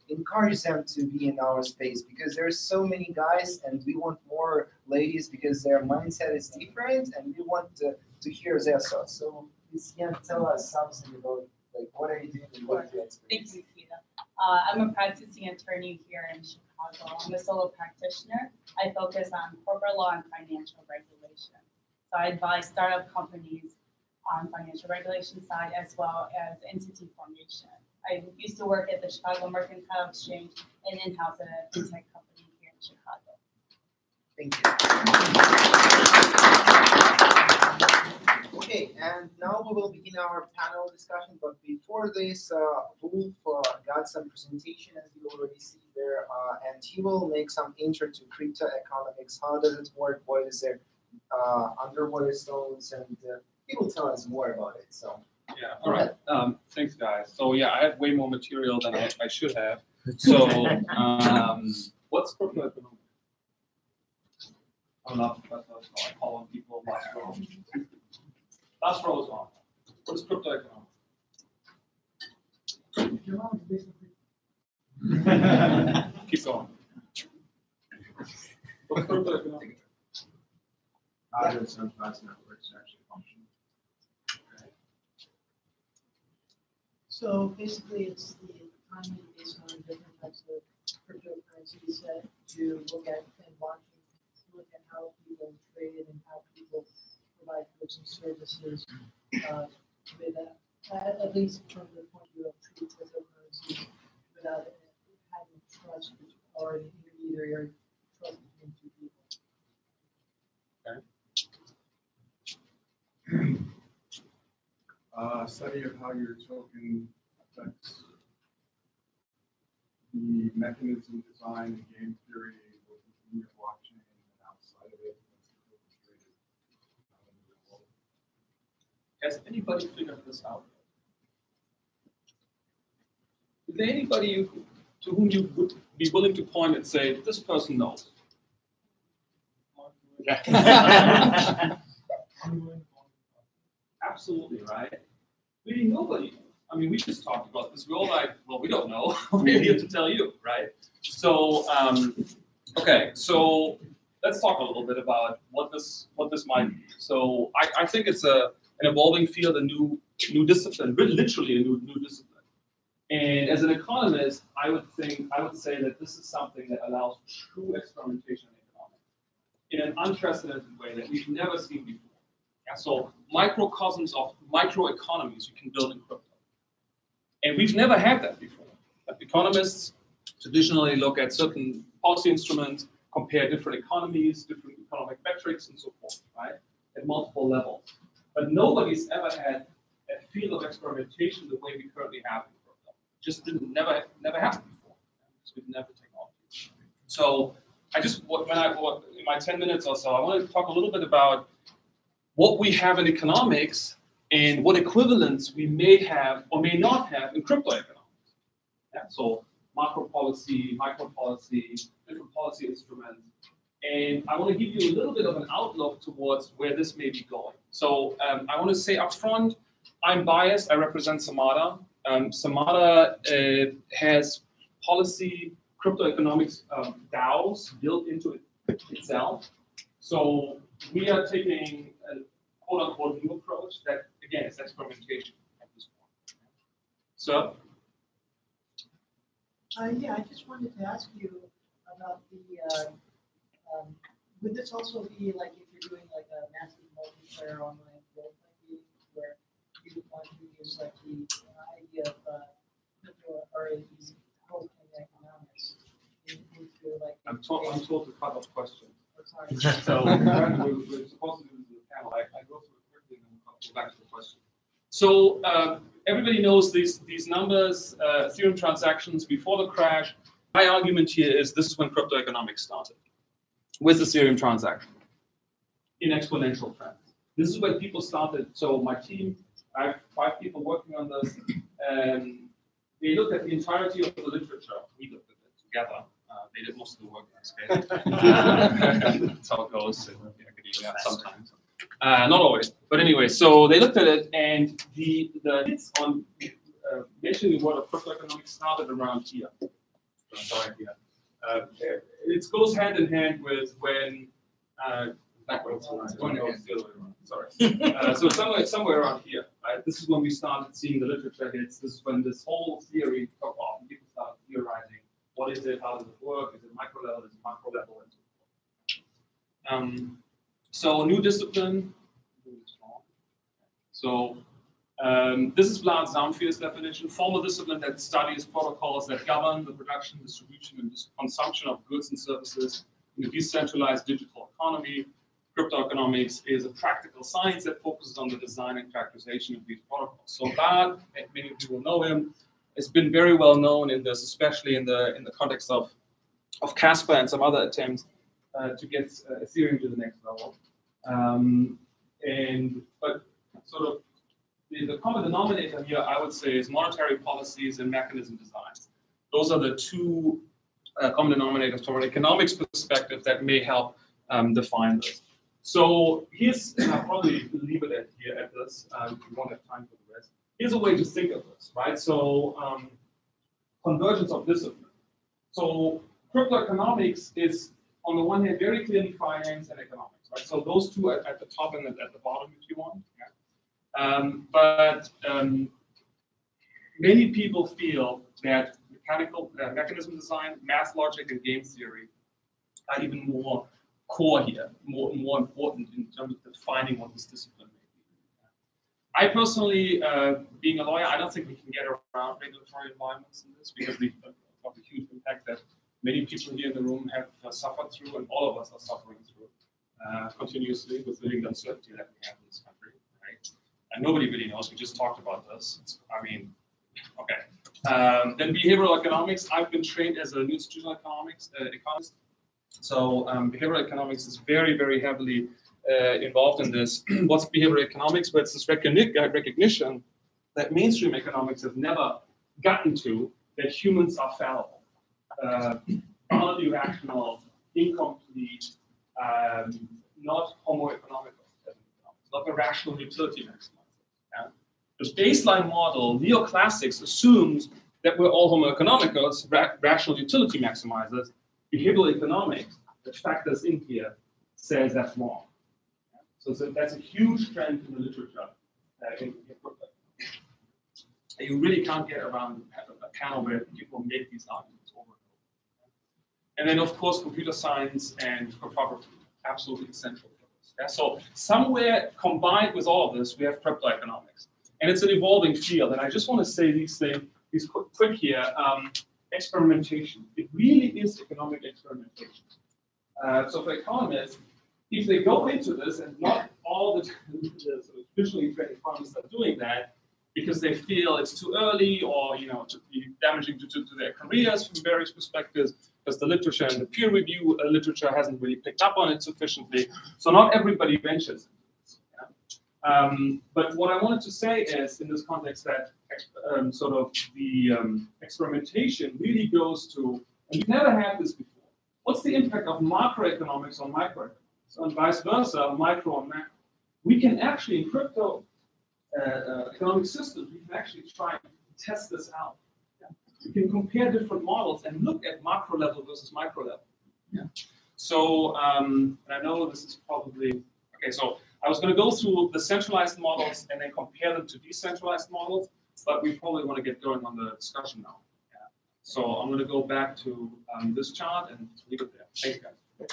J: encourage them to be in our space, because there's so many guys and we want more ladies because their mindset is different and we want to hear their thoughts. So please tell us something about like what are you doing and what is your experience?
B: Thank you, Kita. I'm a practicing attorney here in Chicago. I'm a solo practitioner. I focus on corporate law and financial regulation. So I advise startup companies on financial regulation side as well as entity formation. I used to work at the Chicago Mercantile Exchange and in-house at a fintech company here in Chicago.
J: Thank you. Okay, and now we will begin our panel discussion. But before this, Wolf got some presentation, as you already see there, and he will make some intro to CryptoEconomics. How does it work? What is their underwater stones, and he will tell us more about it. So.
K: Yeah. All right. Thanks, guys. So yeah, I have way more material than I should have. So what's CryptoEconomics? I'm not professor, so I call on people last row. Last row is on. What is CryptoEconomics? Keep going. What's CryptoEconomics?
L: How do centralized networks actually function?
M: So basically, it's the economy based on different types of cryptocurrencies to look at and watching, look at how people trade and how people provide goods and services with at least from the point of view of true cryptocurrencies without having trust or an intermediary or trust between two people.
L: Study of how your token affects the mechanism design and game theory within your blockchain and outside of it.
K: Has anybody figured this out? Is there anybody to whom you would be willing to point and say, this person knows? Absolutely, right? Really nobody. I mean, we just talked about this. We're all like, well, we don't know. We're here to tell you, right? So, okay, so let's talk a little bit about what this might be. So, I think it's an evolving field, a new discipline, literally a new discipline. And as an economist, I would say that this is something that allows true experimentation in economics in an unprecedented way that we've never seen before. Yeah, so microcosms of microeconomies you can build in crypto. And we've never had that before. Economists traditionally look at certain policy instruments, compare different economies, different economic metrics, and so forth, right? At multiple levels. But nobody's ever had a field of experimentation the way we currently have in crypto. Just never happened before. Because we've never technology. So I just in my 10 minutes or so, I want to talk a little bit about what we have in economics and what equivalents we may have or may not have in crypto economics. Yeah, so macro policy, micro policy, different policy instruments. And I want to give you a little bit of an outlook towards where this may be going. So I want to say up front, I'm biased. I represent Samada. Samada has policy crypto economics DAOs built into it itself. So we are taking a quote-unquote new approach that, again, is experimentation at this point. So?
M: Yeah, I just wanted to ask you about the, would this also be like if you're doing like a massive multiplayer online role-playing game where you would want to use like the idea of crypto or these token economics into like...
K: I'm told to cut off questions.
M: Oh, sorry.
K: So we're supposed to do this in the panel. I go through it quickly and then we'll go back to the question. So everybody knows these numbers, Ethereum transactions before the crash. My argument here is this is when crypto economics started, with Ethereum transaction in exponential trends. This is when people started. So my team, I have 5 people working on this, and they looked at the entirety of the literature. We looked at it together. They did most of the work in this case. That's how it goes in academia sometimes. Not always, but anyway. So they looked at it, and the hits on mentioning the word of crypto economics started around here. Sorry, here. It goes hand in hand with when backwards. Sorry. So somewhere around here, right? This is when we started seeing the literature hits. This is when this whole theory took off, and people started theorizing. What is it? How does it work? Is it micro level? Is it macro level? And so forth. So new discipline. So this is Vlad Zamfir's definition: formal discipline that studies protocols that govern the production, distribution, and consumption of goods and services in a decentralized digital economy. Cryptoeconomics is a practical science that focuses on the design and characterization of these protocols. So Vlad, many of you will know him, has been very well known in this, especially in the context of Casper and some other attempts to get Ethereum to the next level. But sort of the common denominator here, I would say, is monetary policies and mechanism designs. Those are the two common denominators from an economics perspective that may help define this. So here's, and I'll probably leave it at this. We won't have time for the rest. Here's a way to think of this, right? So convergence of discipline. So cryptoeconomics is, on the one hand, very clearly finance and economics, right? So those two at the top and at the bottom, if you want. Yeah. But many people feel that mechanical mechanism design, math logic, and game theory are even more core here, more important in terms of defining what this discipline may be. I personally, being a lawyer, I don't think we can get around regulatory environments in this because of the huge impact that many people here in the room have suffered through, and all of us are suffering through continuously with living uncertainty that we have in this country, right? And nobody really knows. We just talked about this. I mean, okay. Then behavioral economics. I've been trained as an institutional economist. So behavioral economics is very, very heavily involved in this. What's behavioral economics? But it's this recognition that mainstream economics has never gotten to, that humans are fallible, not irrational, incomplete, not homo economicus, not a rational utility maximizer. Yeah? The baseline model, neoclassics, assumes that we're all homo economicus, rational utility maximizers. Behavioral economics, that factors in here, says that's wrong. So that's a huge trend in the literature. You really can't get around a panel where people make these arguments over and over. And then, of course, computer science and cryptography, absolutely essential for this. Yeah? So somewhere combined with all of this, we have cryptoeconomics. And it's an evolving field. And I just want to say these things, quick here. Experimentation. It really is economic experimentation. So for economists, if they go into this, and not all the sort of traditionally trained economists are doing that, because they feel it's too early, or to be damaging to their careers from various perspectives, because the literature and the peer review literature hasn't really picked up on it sufficiently. So not everybody ventures into this. Yeah? But what I wanted to say is, in this context, that sort of the experimentation really goes to, and we've never had this before, what's the impact of macroeconomics on microeconomics, and vice versa, micro on macro? We can actually, in crypto economic systems, we can actually try and test this out. Yeah? We can compare different models and look at macro level versus micro level. Yeah? So, and I know this is probably, okay, so I was going to go through the centralized models and then compare them to decentralized models, but we probably want to get going on the discussion now. Yeah. So I'm going to go back to this chart and leave it there. Thank you, guys.
J: Thank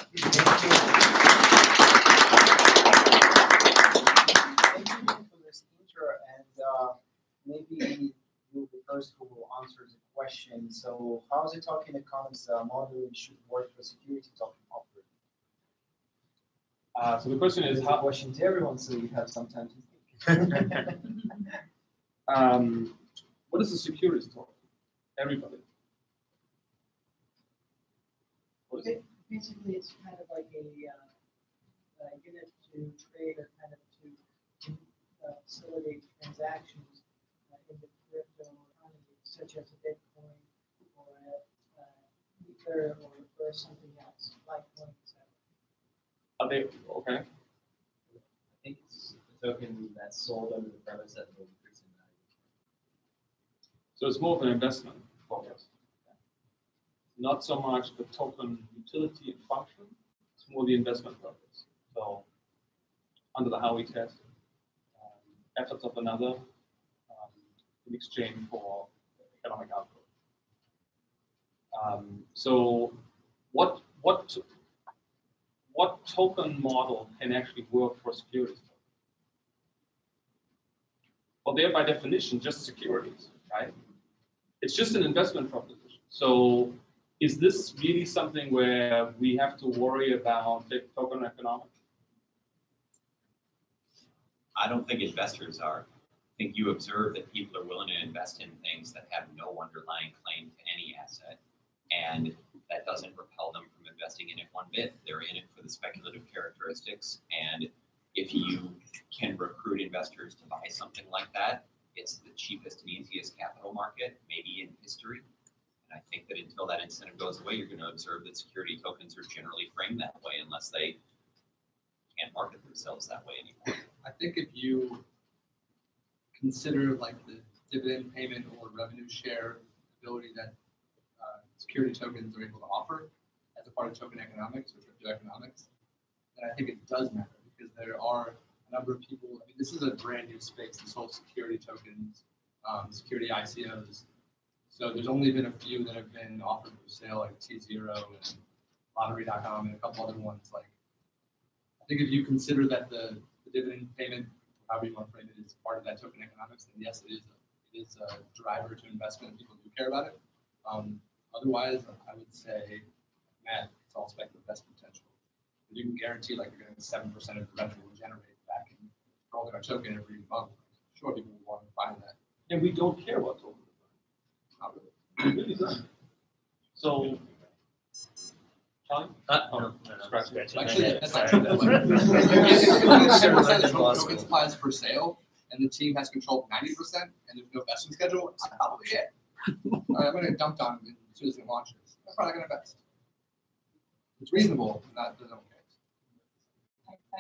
J: you for this intro, and maybe you'll be the first who will answer the question. So how is the token economics modeling should work for security token offering?
K: So the question is how.
J: Question to everyone, so you have some time to think.
K: What is a security token? Everybody. What is it?
M: Basically, it's kind of like a unit to trade, or kind of to facilitate transactions in the crypto economy, such as a Bitcoin or Ether or something else, Litecoin, etc.
K: Are they okay?
N: I think it's a token that's sold under the premise that it will increase in value.
K: So it's more of an investment focus. Not so much the token utility and function, it's more the investment purpose. So under the Howey test, efforts of another in exchange for economic output. So what token model can actually work for securities? Well, they're by definition just securities, right? It's just an investment proposition. So is this really something where we have to worry about token economics?
C: I don't think investors are. I think you observe that people are willing to invest in things that have no underlying claim to any asset, and that doesn't repel them from investing investing in it one bit. They're in it for the speculative characteristics. And if you can recruit investors to buy something like that, it's the cheapest and easiest capital market, maybe in history. And I think that until that incentive goes away, you're going to observe that security tokens are generally framed that way unless they can't market themselves that way anymore.
F: I think if you consider like the dividend payment or revenue share ability that security tokens are able to offer as a part of token economics or crypto economics, then I think it does matter because there are a number of people. I mean, this is a brand new space, this whole security tokens, security ICOs. So there's only been a few that have been offered for sale, like T0 and Lottery.com and a couple other ones. Like, I think if you consider that the dividend payment, however you want to frame it, is part of that token economics, then yes, it is a driver to investment and people do care about it. Otherwise, I would say, Matt, it's all speculative investment potential. If you can guarantee like you're getting 7% of the revenue will generate back in rolling our token every month, sure people will want to buy that.
K: And we don't care what token.
F: Not really.
K: We really don't. So, Charlie?
N: No.
F: Actually, that's not true. If token supply is for sale and the team has control of 90% and there's no vesting schedule, it's probably it. I'm going to get dumped on as soon as it launches. I'm probably going to invest. It's reasonable, not there's no case.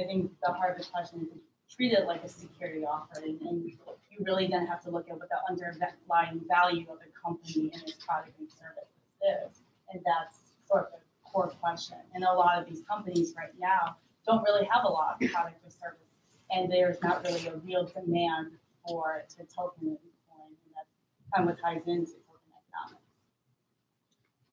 B: I think the heart of the question is treat it like a security offer, and you really then have to look at what the underlying value of the company and its product and services is, and that's sort of the core question. And a lot of these companies right now don't really have a lot of product or service, and there's not really a real demand for to token and coin, and that's kind of what ties into token economics.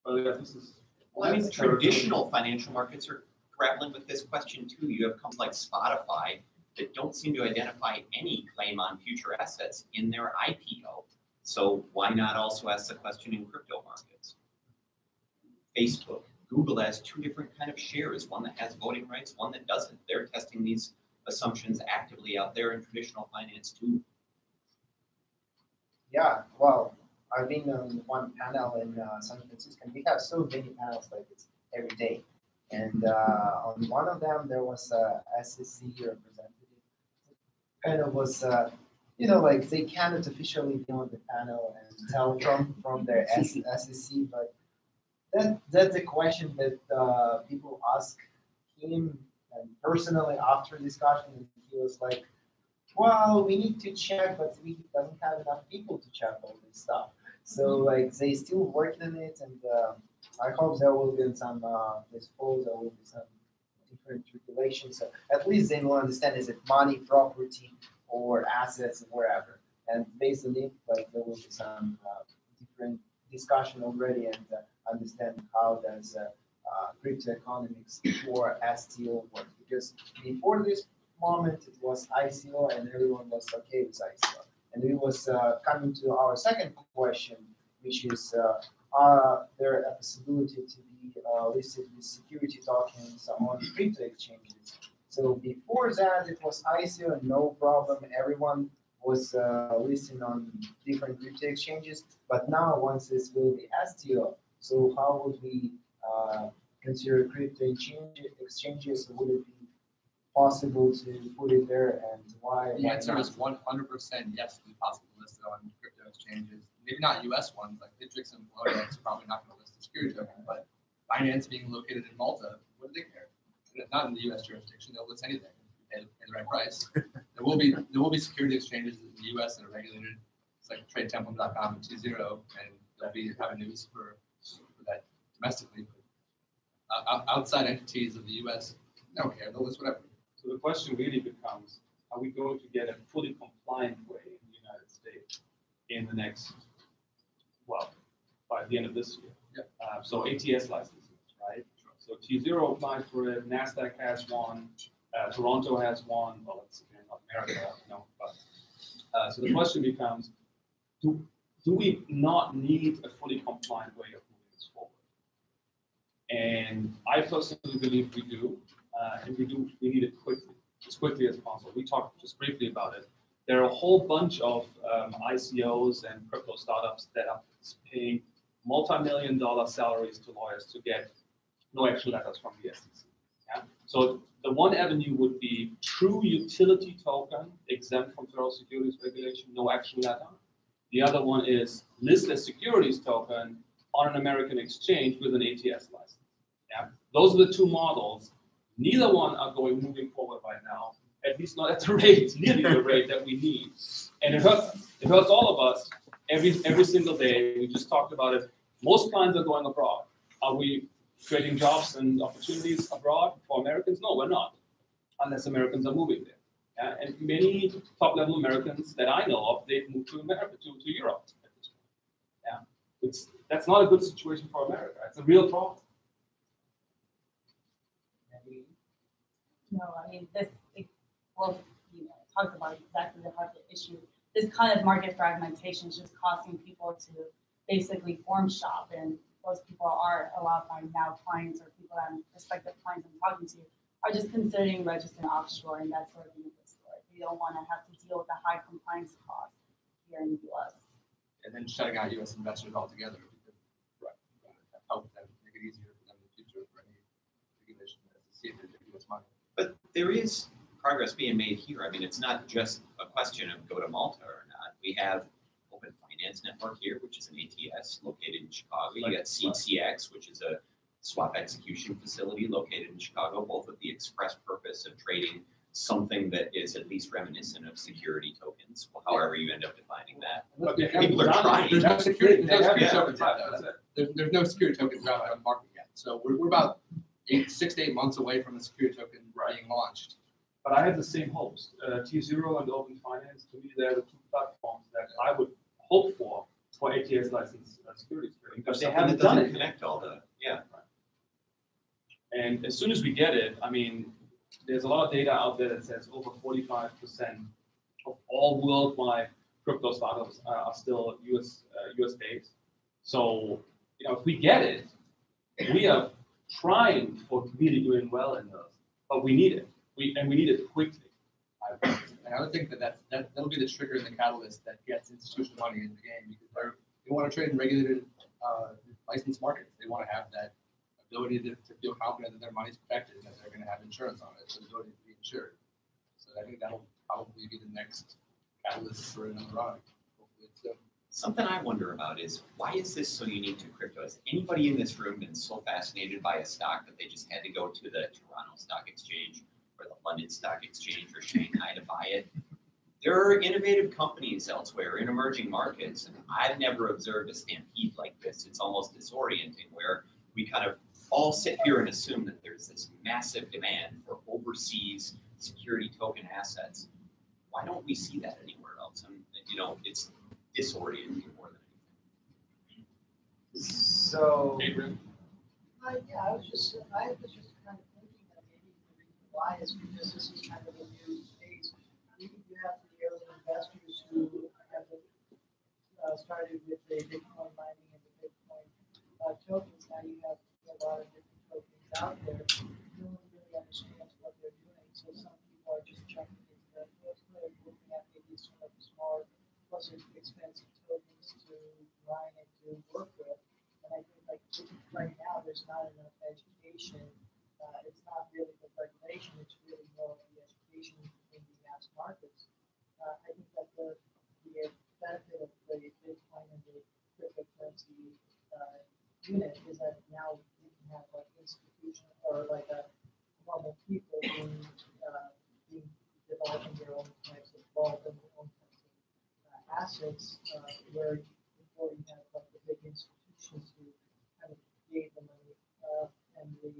K: Well, yeah, this is.
C: Well, I mean, traditional financial markets are grappling with this question too. You have companies like Spotify that don't seem to identify any claim on future assets in their IPO. So why not also ask the question in crypto markets? Facebook, Google has two different kind of shares, one that has voting rights, one that doesn't. They're testing these assumptions actively out there in traditional finance too.
J: Yeah, well, I've been on one panel in San Francisco, and we have so many panels like this every day. And on one of them, there was a SEC representative. Kind of was, like they cannot officially be on the panel and tell from their SEC, but that's a question that people ask him personally after discussion, and he was like, well, we need to check, but we doesn't have enough people to check all this stuff. So like they still working on it, and I hope there will be some this fall there will be some different regulations. So at least they will understand is it money, property, or assets, wherever. And based on it, like there will be some different discussion already, and understand how does crypto economics or STO work. Because before this moment it was ICO and everyone was okay with ICO. And we was coming to our second question, which is there a possibility to be listed with security tokens on crypto exchanges. So before that it was ICO and no problem, everyone was listing on different crypto exchanges, but now once this will be STO, so how would we consider crypto exchanges? Would it be possible to put it there, and why?
F: The answer is 100% yes, to be possible listed on crypto exchanges. Maybe not U.S. ones like Bittrex and Florida. It's probably not going to list a security token, but Binance being located in Malta, what do they care? Not in the U.S. jurisdiction, they'll list anything. Pay the right price. There will be security exchanges in the U.S. that are regulated. It's like TradeTemplate.com and T0, and there'll be avenues for that domestically. But outside entities of the U.S., they don't care. They'll list whatever.
K: So the question really becomes: are we going to get a fully compliant way in the United States in the next, by the end of this year?
F: Yep.
K: So ATS licenses, right? So T0 applied for it. NASDAQ has one. Toronto has one. Well, it's again not America, but so the question becomes: do we not need a fully compliant way of moving this forward? And I personally believe we do, and we need it quickly, as quickly as possible. We talked just briefly about it. There are a whole bunch of ICOs and crypto startups that are paying multi-million-dollar salaries to lawyers to get no action letters from the SEC. Yeah? So the one avenue would be true utility token, exempt from federal securities regulation, no action letter. The other one is list as securities token on an American exchange with an ATS license. Yeah? Those are the two models. Neither one are moving forward right now, at least not at the rate, nearly the rate that we need. And it hurts all of us every single day. We just talked about it. Most clients are going abroad. Are we creating jobs and opportunities abroad for Americans? No, we're not, unless Americans are moving there. Yeah? And many top-level Americans that I know of, they've moved to America, to Europe at this point. Yeah? That's not a good situation for America. It's a real problem.
B: No, I mean, talked about exactly the heart of the issue. This kind of market fragmentation is just causing people to basically form shop, and those people are a lot of my now clients or people that I'm prospective clients I'm talking to are just considering registering offshore, and that's sort of the story. They don't want to have to deal with the high compliance costs here in the U.S.
F: And then shutting out U.S. investors altogether, because that helps them make it easier for them in the future for any regulation to see if there's U.S. money.
C: But there is progress being made here. I mean, it's not just a question of go to Malta or not. We have Open Finance Network here, which is an ATS located in Chicago. You got CCX, which is a swap execution facility located in Chicago, both with the express purpose of trading something that is at least reminiscent of security tokens, however you end up defining that.
F: But
C: people are trying.
F: There's no security tokens out there. There's no security tokens out on the market yet. So we're about 6 to 8 months away from the security token being launched.
K: But I have the same hopes. T0 and Open Finance, to me, they're the two platforms that I would hope for ATS license securities trading. Because they haven't done it.
C: Connect all the, yeah.
K: And as soon as we get it, I mean, there's a lot of data out there that says over 45% of all worldwide crypto startups are still US based. So, if we get it, we are trying for really doing well in those, but we need it. We need it quickly.
F: And I would think that'll be the trigger and the catalyst that gets institutional money in the game, because they want to trade in regulated licensed markets. They want to have that ability to feel confident that their money's protected and that they're going to have insurance on it, so the ability to be insured. So I think that'll probably be the next catalyst for another run. Hopefully it's soon.
C: Something I wonder about is, why is this so unique to crypto? Has anybody in this room been so fascinated by a stock that they just had to go to the Toronto Stock Exchange or the London Stock Exchange or Shanghai to buy it? There are innovative companies elsewhere in emerging markets, and I've never observed a stampede like this. It's almost disorienting, where we kind of all sit here and assume that there's this massive demand for overseas security token assets. Why don't we see that anywhere else? And it's disorienting more than anything.
A: So,
M: I was just kind of thinking that maybe the reason why is because this is kind of a new space. You have the early investors who have started with the Bitcoin mining and the Bitcoin tokens. Now you have a lot of different tokens out there. No one really understands what they're doing, so some people are just jumping into that. Looking at maybe some of the smaller, plus expensive tokens to mine and to work with. And I think right now there's not enough education. It's not really the regulation, it's really more of the education in the mass markets. I think that the benefit of the Bitcoin and the cryptocurrency unit is that now we can have institutional or normal people being developing their own types of wealth and their own types of assets, where before you have the big institutions who kind of gave the money and the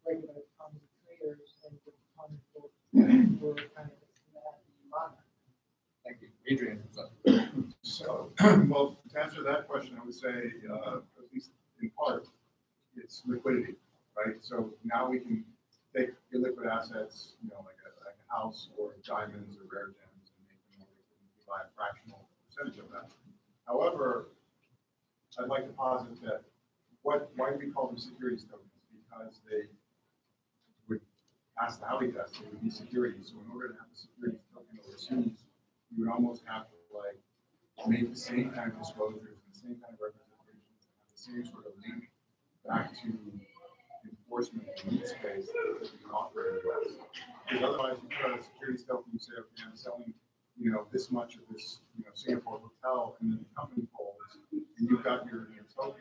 M: regular common traders and the common folk were kind of at the bottom.
F: Thank you. Adrian.
L: So, well, to answer that question, I would say, at least in part, it's liquidity, right? So now we can take illiquid assets, like a house or diamonds or rare gems, and make them more liquid and buy a fractional percentage of that. However, I'd like to posit that why do we call them securities tokens? Because they would pass the Howey test, they would be securities. So in order to have a securities token overseas, you would almost have to make the same kind of disclosures and the same kind of representations and have the same sort of link back to enforcement in this space that we can offer in the US. Because otherwise, you put out a securities token, you say, okay, I'm selling, this much of this, Singapore hotel, and then the company folds, and you've got your token, you're telling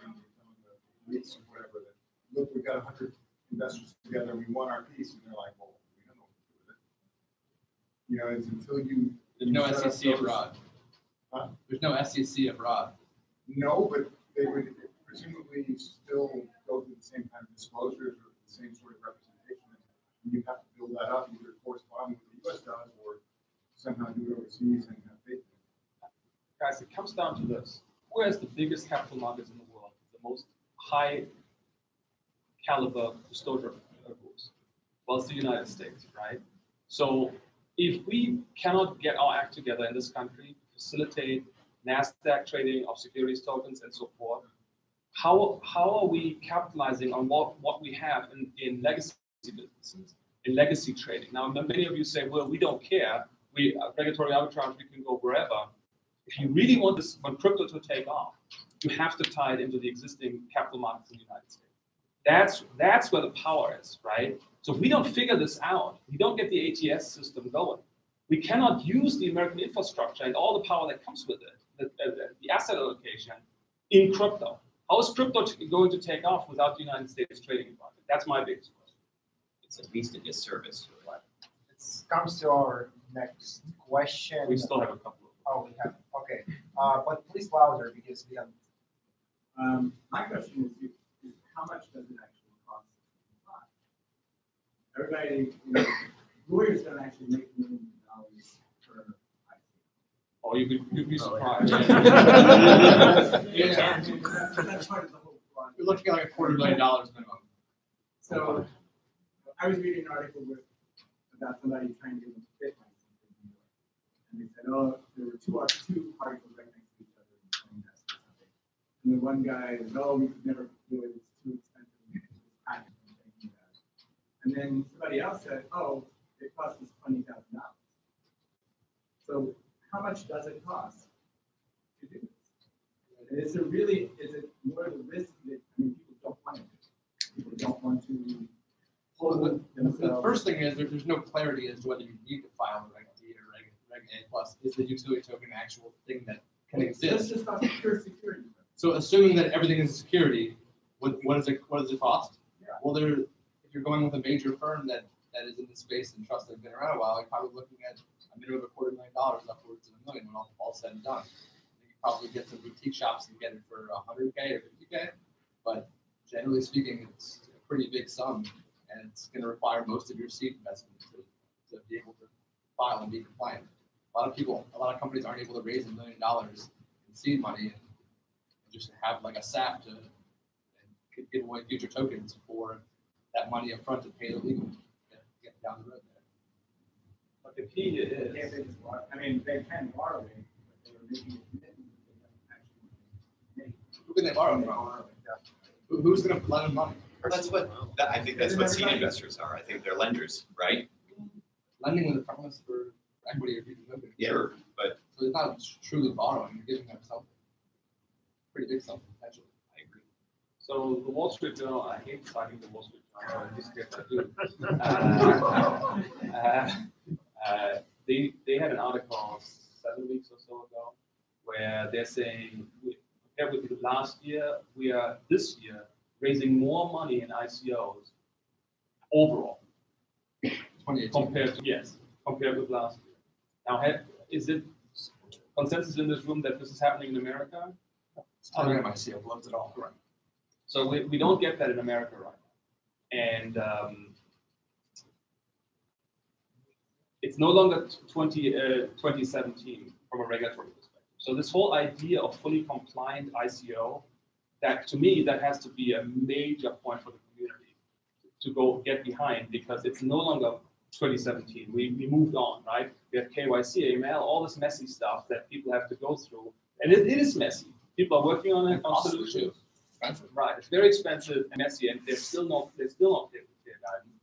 L: the REITs or whatever that, look, we've got 100 investors together, we want our piece, and they're like, well, we don't know what to do with it. It's until you.
F: There's no SEC abroad.
L: Huh?
F: There's no SEC abroad.
L: No, but they would presumably still go through the same kind of disclosures or the same sort of representation. And you have to build that up either corresponding with the US does or somehow do it overseas and have faith in it.
K: Guys, it comes down to this. Who has the biggest capital markets in the world? The most high caliber disclosure rules? Well, it's the United States, right? So if we cannot get our act together in this country, facilitate NASDAQ trading of securities tokens and so forth, how are we capitalizing on what we have in legacy businesses, in legacy trading? Now, many of you say, well, we don't care. Regulatory arbitrage, we can go wherever. If you really want this on crypto to take off, you have to tie it into the existing capital markets in the United States. That's where the power is, right? So if we don't figure this out, we don't get the ATS system going, we cannot use the American infrastructure and all the power that comes with it, the asset allocation in crypto. How is crypto going to take off without the United States trading environment? That's my biggest question.
C: It's at least a disservice.
J: It comes to our next question.
K: We still have a couple of.
J: Oh, we have. Okay. But please louder because we have.
O: My question is how much does it actually cost to buy? Everybody, lawyers don't actually make millions of dollars per IC.
K: Oh, you'd be surprised.
O: Yeah. That's part of the whole process.
F: You're looking at like $250,000 minimum.
O: So I was reading an article about somebody trying to get a Bitcoin in New York. And they said, oh, there were two particles right next to each other in the same desk or something. And the one guy was, oh, we could never do it, it's too expensive, we can't just patent and thinking about it. And then somebody else said, oh, it cost us $20,000. So how much does it cost to do this? And is it more of a risk that, people don't want to do? People don't want to hold themselves.
F: The first thing is there's no clarity as to whether you need to file a Reg D or Reg A plus. Is the utility token an actual thing that can exist?
O: Let's just talk pure security.
F: So assuming that everything is security, what does it cost?
O: Yeah.
F: Well, if you're going with a major firm that is in the space and trusted and been around a while, you're probably looking at a minimum of $250,000 upwards of $1 million when all said and done. You probably get some boutique shops and get it for $100K or $50K, but generally speaking, it's a pretty big sum, and it's going to require most of your seed investment to be able to file and be compliant. A lot of companies aren't able to raise $1 million in seed money and just have like a SAP to give away future tokens for that money up front to pay the legal to get down the road there.
K: But the key is,
O: they can borrow it, but they were making a commitment that they actually make.
F: Who can they borrow from? Who's going to lend them money?
C: I think that's what seed investors are. I think they're lenders, right?
F: Lending with a promise for equity or future tokens.
C: Yeah, but
F: so it's not truly borrowing; you're giving them something. Pretty big something, actually.
C: I agree.
K: So the Wall Street Journal, I hate citing the Wall Street Journal, in this case I do. They had an article 7 weeks or so ago where they're saying, compared with last year, we are this year raising more money in ICOs overall compared with last year. Now, is it consensus in this room that this is happening in America?
F: I don't have ICO loans at all.
K: Correct. So we don't get that in America right now. And it's no longer 2017 from a regulatory perspective. So this whole idea of fully compliant ICO, that to me, that has to be a major point for the community to go get behind, because it's no longer 2017. We moved on, right? We have KYC, AML, all this messy stuff that people have to go through. And it is messy. People are working on it, on solutions. Right, it's very expensive and messy, and there's still not clear guidance.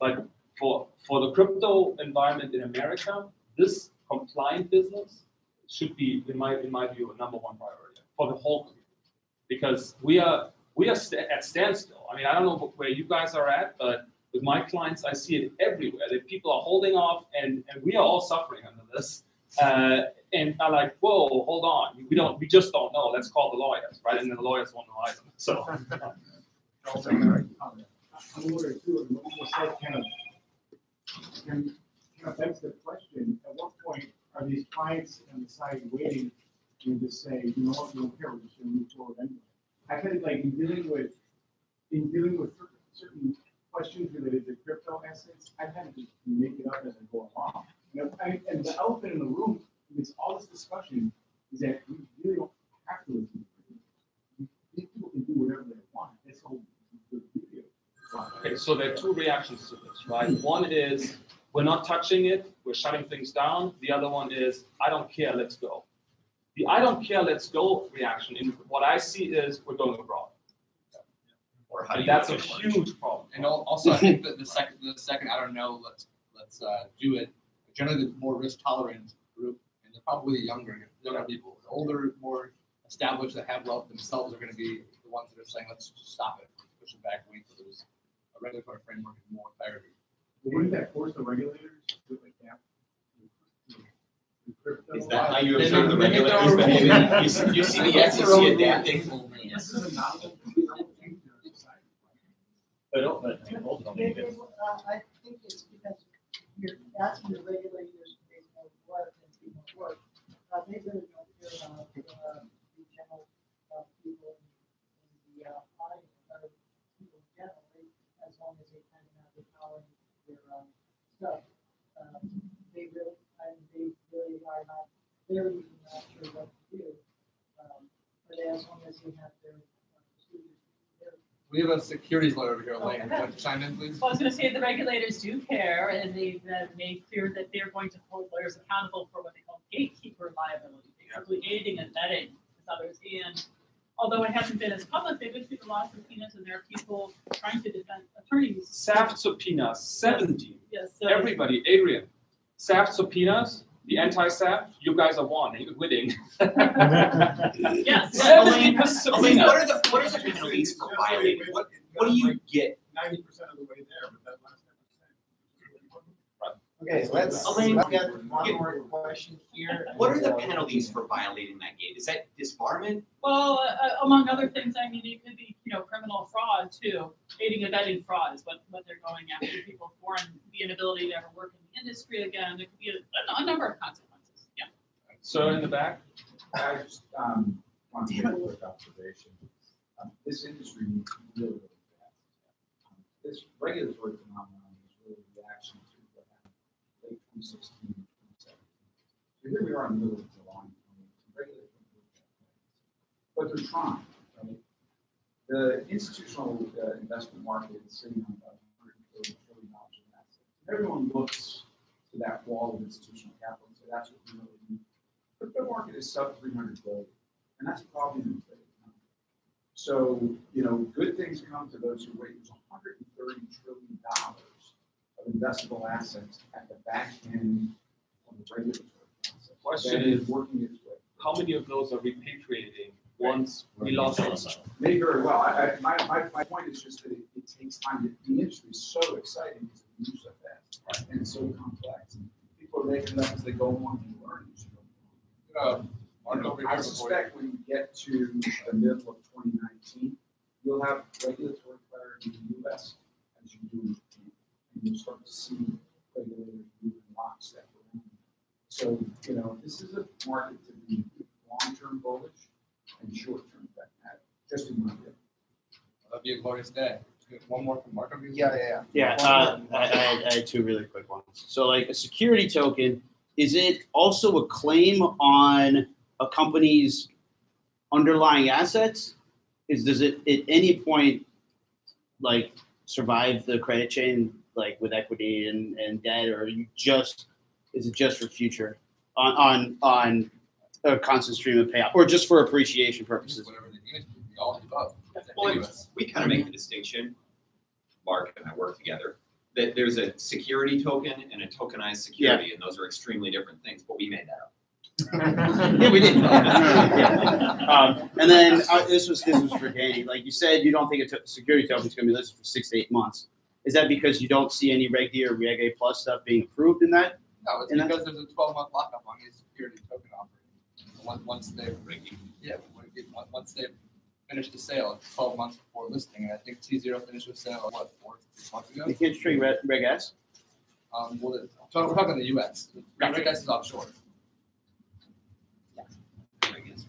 K: But for the crypto environment in America, this compliant business should be, in my view, a #1 priority for the whole community, because we are at standstill. mean, I don't know where you guys are at, but with my clients, I see it everywhere. That people are holding off, and we are all suffering under this. And I'm like, whoa, hold on. We just don't know. Let's call the lawyers, right? And then the lawyers won't know either. So.
O: I'm wondering too, and what you just said kind of begs the question, at what point are these clients on the side waiting and just say, you know what, we don't care, we're just gonna move forward anyway? I feel like in dealing with certain questions related to crypto assets, I've had to just make it up as I go along. And the elephant in the room is all this discussion is that we really don't have to listen to these people can do whatever they want. That's all the beauty of it.
K: Okay, so there are two reactions to this, right? One is we're not touching it, we're shutting things down. The other one is I don't care, let's go. The I don't care, let's go reaction, in what I see is we're going abroad.
C: Or how do you
K: that's a huge problem.
F: And also, I think that the second I don't know, let's do it. Generally, the more risk tolerant group, and they're probably the younger people. The older, more established that have wealth themselves are going to be the ones that are saying, let's just stop it, push it back, wait till there's a regulatory framework and more clarity.
O: Well, wouldn't that force the regulators to adapt?
C: Is that how you observe the regulators behaving? You see the SEC adapting?
M: I think it's because you're asking the regulators to make more work and do more work. They really don't care about the general people in the audience, or people generally, as long as they kind of have the power in their stuff. They really are not, they're even not sure what to do. But as long as they have their procedures.
F: We have a securities lawyer over here, Elaine. Would you like to chime in, please?
P: Well, I was going to say the regulators do care, and they've made clear that they're going to hold lawyers accountable for what they call gatekeeper liability, basically aiding and abetting others. And although it hasn't been as public, they've issued a lot of subpoenas, and there are people trying to defend attorneys.
K: SAFT subpoenas, 70.
P: Yes. So
K: everybody, Adrian. SAFT subpoenas, the anti-SAFT, you guys are winning.
P: Yes.
C: 70 subpoenas. What are the penalties for violating? What do you get?
L: 90% of the way there, but that last 10%.
J: Okay, let's get one more question here.
C: What are the penalties for violating that gate? Is that disbarment?
P: Well, among other things, I mean, it could be, criminal fraud too. Aiding and abetting fraud is what they're going after people for, and the inability to ever work in the industry again. There could be a number of consequences. Yeah.
K: So in the back.
Q: I just want to make a quick observation. This industry needs really, really fast. This regulatory phenomenon is really a reaction to what happened late 2016 and 2017. So here we are in the middle of July. But they're trying, right? The institutional investment market is sitting on about $130 trillion in assets. Everyone looks to that wall of institutional capital and say that's what we really need. But the market is sub 300 billion, and that's a problem in the economy. So, good things come to those who wait. There's $130 trillion of investable assets at the back end of the regulatory process.
K: Question is working its way. How many of those are repatriating once we lost them?
Q: May very well. My point is just that it takes time. The industry is so exciting because it moves so fast and it's so complex. And people are making up as they go along and learn. I suspect when you get to the middle of 2019, you'll have regulatory clarity in the U.S. as you do in Japan, and you'll start to see regulators move in lockstep around. So, this is a market to be long-term bullish and short-term pragmatic, just in my view.
F: That'd be a glorious day. One more from Marco.
J: Yeah.
R: I had two really quick ones. So, like a security token, is it also a claim on a company's underlying assets? Does it at any point survive the credit chain with equity and debt, or is it just for future on a constant stream of payout, or just for appreciation purposes?
F: Whatever they need to be all above.
C: Well, we kind of make the distinction. Mark and I work together. That there's a security token and a tokenized security, and those are extremely different things. But we made that up.
R: Yeah, we did. And then this was for Danny. Like you said, you don't think a security token is going to be listed for 6 to 8 months. Is that because you don't see any Reg D or Reg A plus stuff being approved in that?
F: No, it's because there's a 12-month lockup on these security token offerings. Once they've once they've finished the sale, it's 12 months before listing. And I think T0 finished the sale what 4 to 6 months ago.
R: You can't trade Reg S.
F: Well, we're talking the U.S. Reg S is offshore.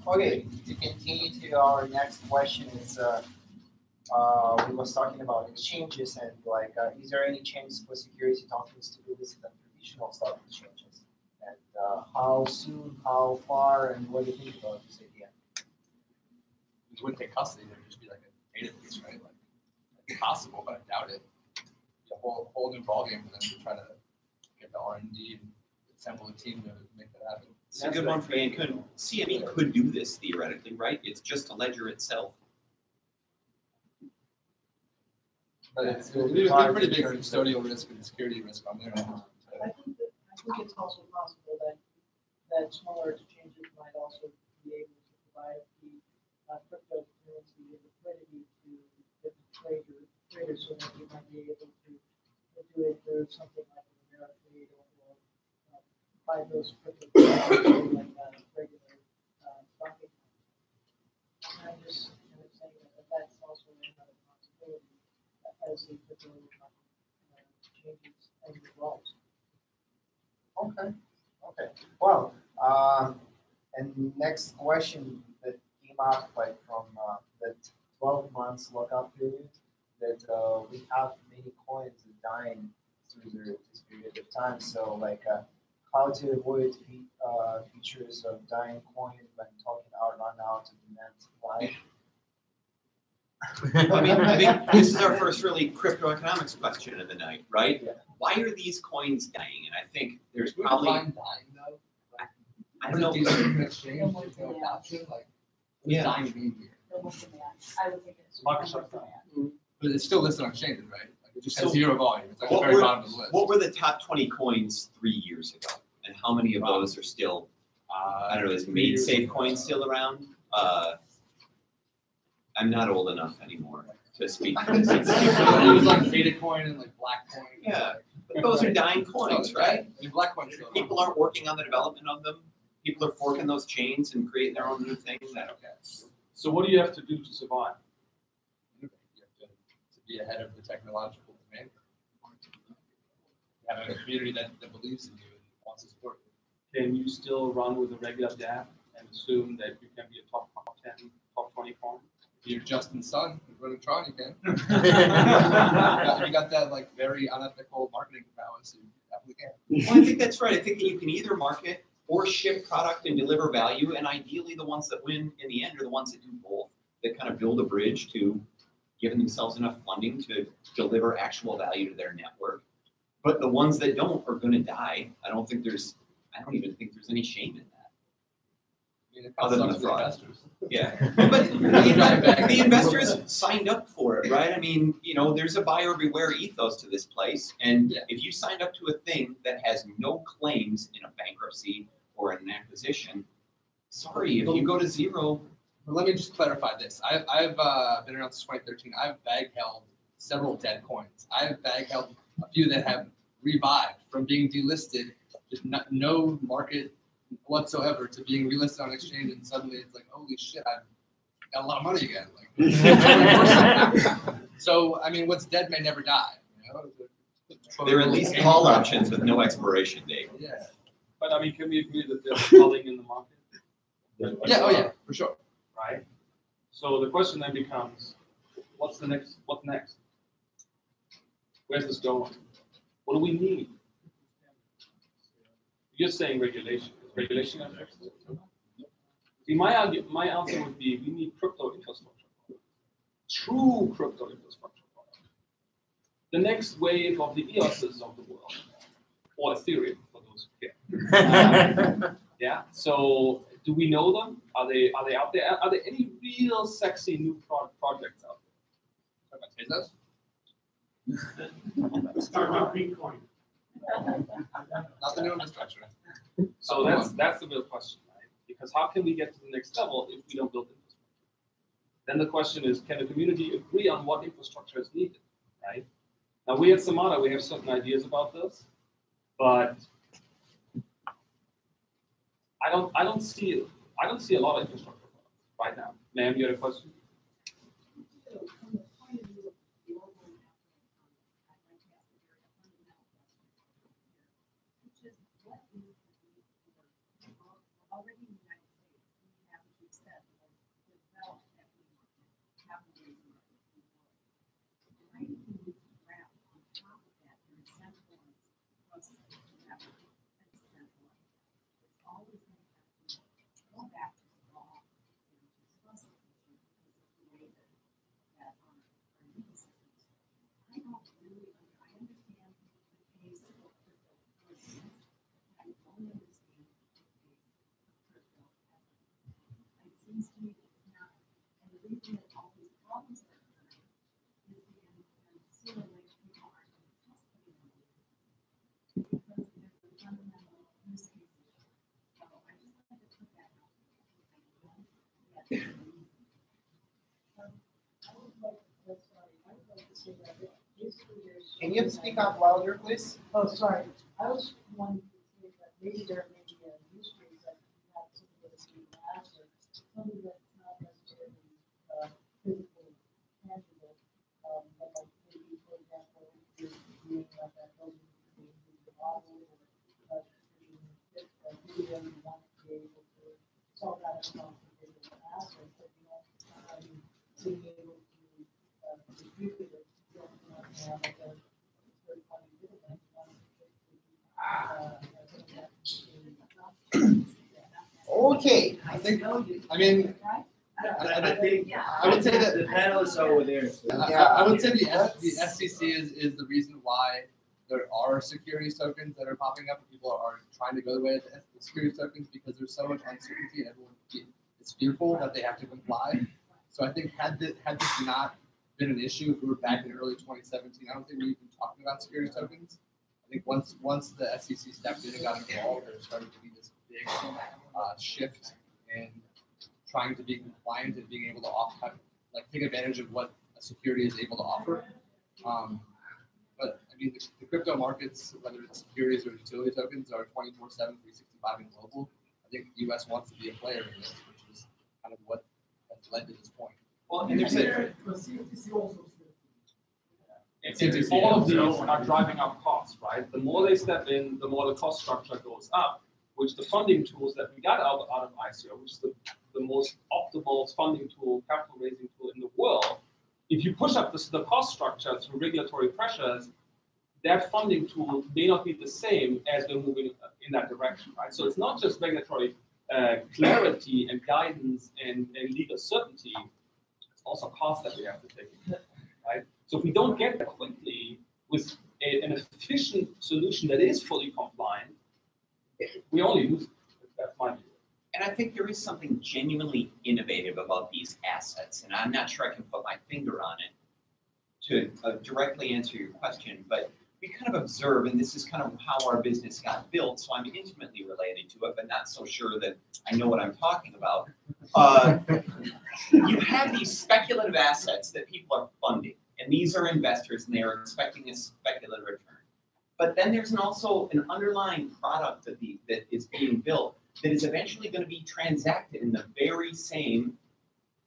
J: Okay, to continue to our next question, it's we was talking about exchanges and like, is there any chance for security tokens to be listed on traditional stock exchanges? And how soon, how far, and what do you think about this idea?
F: It wouldn't take custody; there would just be like a database, right? Like, it's possible, but I doubt it. It'd be a whole new ballgame for them to try to get the R&D and assemble a team to make that happen.
C: It's a good one for me. CME could do this theoretically, right? It's just a ledger itself.
F: But it's a pretty big custodial risk and security risk on their end.
M: I think it's also possible that smaller exchanges might also be able to provide the cryptocurrency and liquidity to different traders so that you might be able to do it through something like an Ameritrade or buy those cryptocurrencies like regular stock exchange. I'm just kind of saying that that's also another possibility as the crypto changes and evolves.
J: Okay. Well, and next question that came up like from that 12 months lockup period, that we have many coins dying through this period of time. So like, how to avoid features of dying coin when talking out run out of demand supply?
C: I mean, this is our first really crypto economics question of the night, right?
J: Yeah.
C: Why are these coins dying? And I think there's
F: Would
C: probably
F: dying though?
C: I don't know.
F: Exchange adoption, like dying mean here?
B: I would think it's
F: Microsoft. But it's still listed on exchanges, right? Like it just has
C: So,
F: zero volume. It's like the very bottom of the list.
C: What were the top 20 coins 3 years ago? And how many of those are still, I don't know, is MaidSafe coin still around? I'm not old enough anymore to speak to this.
F: It was like Beta coin and like Black coin.
C: Yeah, but those are dying coins, right?
F: I mean, Black coin's still
C: People aren't working on the development of them. People are forking those chains and creating their own new things.
K: So what do you have to do to survive?
F: You have to be ahead of the technological demand. You have a community that believes in you and wants to support you.
K: Can you still run with a regular DApp and assume that you can be a top 10, top 20 coin?
F: If you're Justin Sun, you're running Tron, you can. You got that like very unethical marketing prowess, you definitely can.
C: Well, I think that's right. I think that you can either market or ship product and deliver value, and ideally the ones that win in the end are the ones that do both, that kind of build a bridge to giving themselves enough funding to deliver actual value to their network. But the ones that don't are going to die. I don't even think there's any shame in that.
F: I mean,
C: Other than the
F: sucks for
C: fraud.
F: investors.
C: Yeah, but the investors signed up for it, right? I mean, there's a buyer beware ethos to this place, and if you signed up to a thing that has no claims in a bankruptcy or an acquisition, sorry, if you go to zero.
F: But let me just clarify this. I've been around since 2013. I've bag held several dead coins. I've bag held a few that have revived from being delisted, just no market whatsoever, to being relisted on exchange, and suddenly it's like, holy shit, I've got a lot of money again. Like, so I mean, what's dead may never die.
C: There are at least call options with no expiration date.
F: Yeah.
K: But I mean, can we agree that there's culling in the market?
F: Yeah. Oh yeah, for sure.
K: Right. So the question then becomes, what's next? Where's this going? What do we need? You're saying regulation. Is regulation going to fix it? See, my answer would be we need crypto infrastructure. True crypto infrastructure. The next wave of the EOSs of the world, or Ethereum for those who care. Yeah. So, do we know them? Are they out there? Are there any real sexy new projects out there?
F: Let's talk about Bitcoin. Not the new infrastructure.
K: So that's the real question, right? Because how can we get to the next level if we don't build infrastructure? Then the question is, can the community agree on what infrastructure is needed, right? Now we at Samata, we have certain ideas about this, but I don't see a lot of infrastructure right now. Ma'am, you had a question?
M: So from the point of view of the global macro economy, I'd like to ask a very fundamental question here, which is what is the need for already in the United States, we have, as you said, developed equity market, capitalism market, and I think we need to wrap on top of that and incentivize plus capital and incentivize. It's always going to have to go back to the law and to trust the issue because of the way that our legal systems. I don't really, I understand the case of cryptocurrencies. I don't understand the case of crypto economics. It seems to me that it's not, and the reason that all these problems are occurring is because sooner or later people aren't going to trust the community because there's a fundamental use case issue. So I just wanted to put that out there. I don't yet. I would like, sorry, I would like to say that basically there's.
J: Can you speak up louder, please?
M: Oh, sorry. I was wanting to say that maybe there may be a use case that you have something that's in glass or something that's not necessarily physical, tangible. But like maybe, for example, you're doing like that building, the model or video, you want to be able to solve that as well as digital assets, but you know, being able to distribute it, you don't want to have like a third-party middleman.
J: Okay.
F: I think, I mean, I think, I would say that
N: the panelists over there. So.
F: I would say the SEC is the reason why there are securities tokens that are popping up and people are trying to go the way of the securities tokens because there's so much uncertainty and everyone is fearful that they have to comply. So I think had this not been an issue, if we were back in early 2017, I don't think we would be talking about securities tokens. I think once the SEC stepped in and got involved, there started to be this big shift in trying to be compliant and being able to take advantage of what a security is able to offer. But I mean, the crypto markets, whether it's securities or utility tokens, are 24/7, 365 and global. I think the U.S. wants to be a player in this, which is kind of what has led to this point.
K: Well, and there's
O: CFTC also.
K: and all of these are driving up costs, right? The more they step in, the more the cost structure goes up, which the funding tools that we got out of ICO, which is the most optimal funding tool, capital raising tool in the world, if you push up the cost structure through regulatory pressures, that funding tool may not be the same as we're moving in that direction, right? So it's not just regulatory clarity and guidance and legal certainty, it's also cost that we have to take into account, right? So if we don't get that quickly with an efficient solution that is fully compliant, we only lose it. That's my view.
C: And I think there is something genuinely innovative about these assets, and I'm not sure I can put my finger on it to directly answer your question, but we kind of observe, and this is kind of how our business got built, so I'm intimately related to it, but not so sure that I know what I'm talking about. You have these speculative assets that people are funding, and these are investors, and they are expecting a speculative return. But then there's also an underlying product that is being built that is eventually going to be transacted in the very same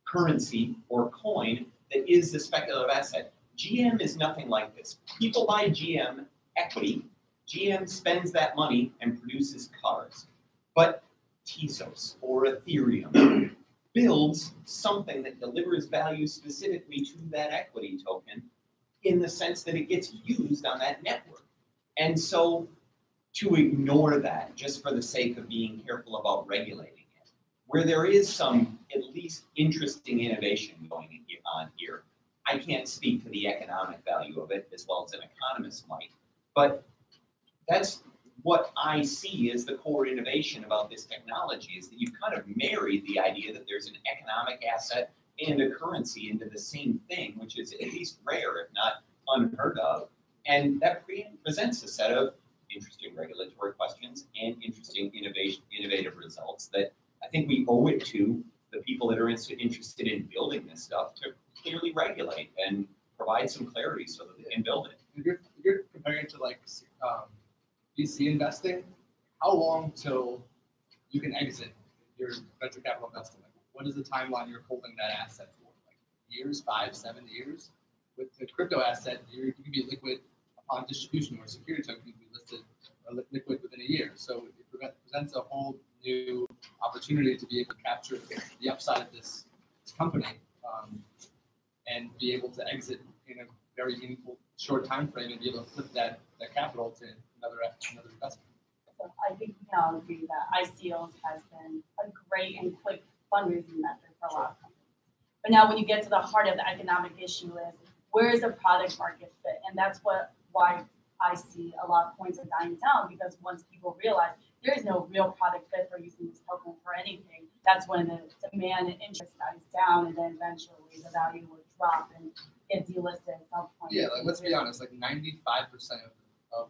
C: currency or coin that is the speculative asset. GM is nothing like this. People buy GM equity. GM spends that money and produces cars. But Tezos or Ethereum builds something that delivers value specifically to that equity token in the sense that it gets used on that network. And so to ignore that just for the sake of being careful about regulating it, where there is some at least interesting innovation going on here, I can't speak to the economic value of it as well as an economist might, but that's what I see as the core innovation about this technology is that you've kind of married the idea that there's an economic asset and a currency into the same thing, which is at least rare, if not unheard of. And that presents a set of interesting regulatory questions and interesting innovation owe it to the people that are interested in building this stuff to clearly regulate and provide some clarity so that they can build it.
F: If you're comparing it to like VC investing, how long till you can exit your venture capital investing? Like, what is the timeline you're holding that asset for? Like years, 5, 7 years? With the crypto asset, you can be liquid upon distribution, or security token can be listed or liquid within a year. So it presents a whole new opportunity to be able to capture the upside of this company and be able to exit in a very meaningful short time frame and be able to flip that capital to another investment.
B: So I think we all agree that ICOs has been a great and quick fundraising method for a lot of companies. But now when you get to the heart of the economic issue is, where is the product market fit? And that's why I see a lot of points of dying down, because once people realize there is no real product fit for using this token for anything, that's when the demand and interest dies down, and then eventually the value will drop and get delisted at some point.
F: Yeah, like, let's be honest, like 95% of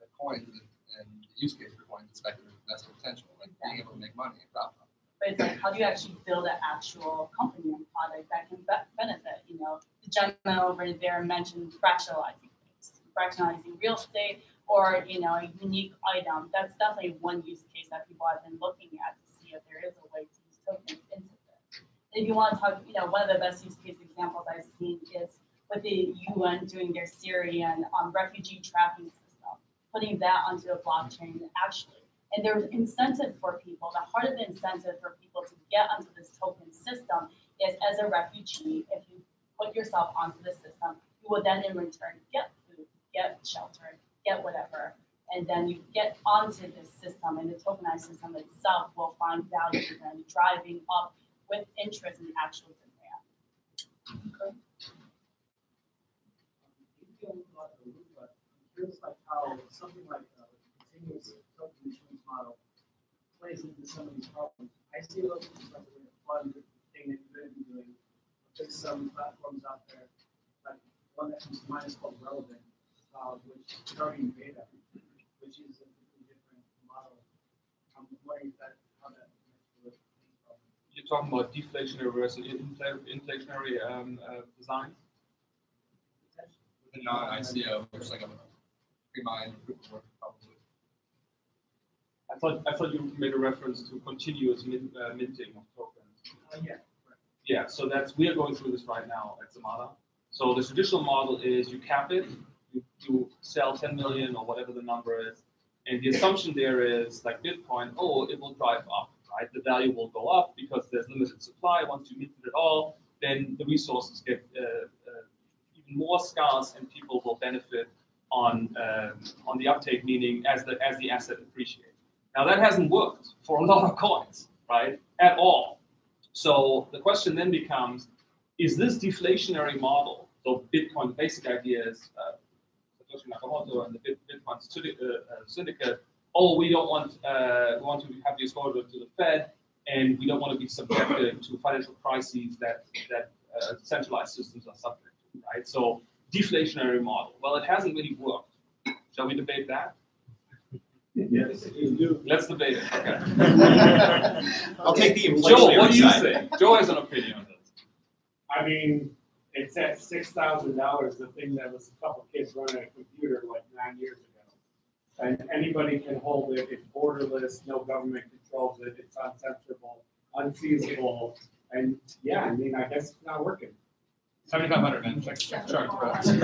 F: the coins and the use case for coins is speculative investor potential, like being able to make money and profit.
B: But it's like, how do you actually build an actual company and product that can benefit? You know, the gentleman over there mentioned fractionalizing things, fractionalizing real estate, or, you know, a unique item. That's definitely one use case that people have been looking at to see if there is a way to use tokens into this. And if you want to talk, you know, one of the best use case examples I've seen is with the UN doing their Syrian refugee tracking system, putting that onto a blockchain actually. And there's incentive for people. The heart of the incentive for people to get onto this token system is, as a refugee, if you put yourself onto the system, you will then in return get food, get shelter, get whatever. And then you get onto this system, and the tokenized system itself will find value then driving up with interest in actual demand. Okay.
O: Feels like how something like continuous token issuance model plays into some of these problems. I see those as like a fun thing that you're going to be doing. There's some platforms out there, like one that comes to mind is called Relevant, which is already in beta, which is a completely different model. I'm wondering how that connects to these problems.
K: You're talking about deflationary versus inflationary design?
F: With a non-ICO, there's like a pre-mined proof of work probably.
K: I thought you made a reference to continuous minting of tokens.
O: Yeah. Right.
K: Yeah, so we are going through this right now at Zamada. So the traditional model is you cap it, you sell 10 million or whatever the number is, and the assumption there is like Bitcoin, it will drive up, right? The value will go up because there's limited supply. Once you mint it all, then the resources get even more scarce, and people will benefit on the uptake, meaning as the asset appreciates. Now that hasn't worked for a lot of coins, right? At all. So the question then becomes, is this deflationary model? So Bitcoin, the basic idea is Satoshi Nakamoto and the Bitcoin syndicate. We don't want we want to have the exposure to the Fed, and we don't want to be subjected to financial crises that centralized systems are subject to, right? So deflationary model. Well, it hasn't really worked. Shall we debate that?
I: Yes, you do.
K: Let's debate it. Okay.
C: I'll take the inflationary
K: Joe, what do you
C: side.
K: say? Joe has an opinion on this.
I: I mean, it's at $6,000, the thing that was a couple kids running a computer like 9 years ago. And anybody can hold it. It's borderless. No government controls it. It's uncensorable, unfeasible. And yeah, I mean, I guess it's not working.
F: 7,500, man. Check chart.
Q: I feel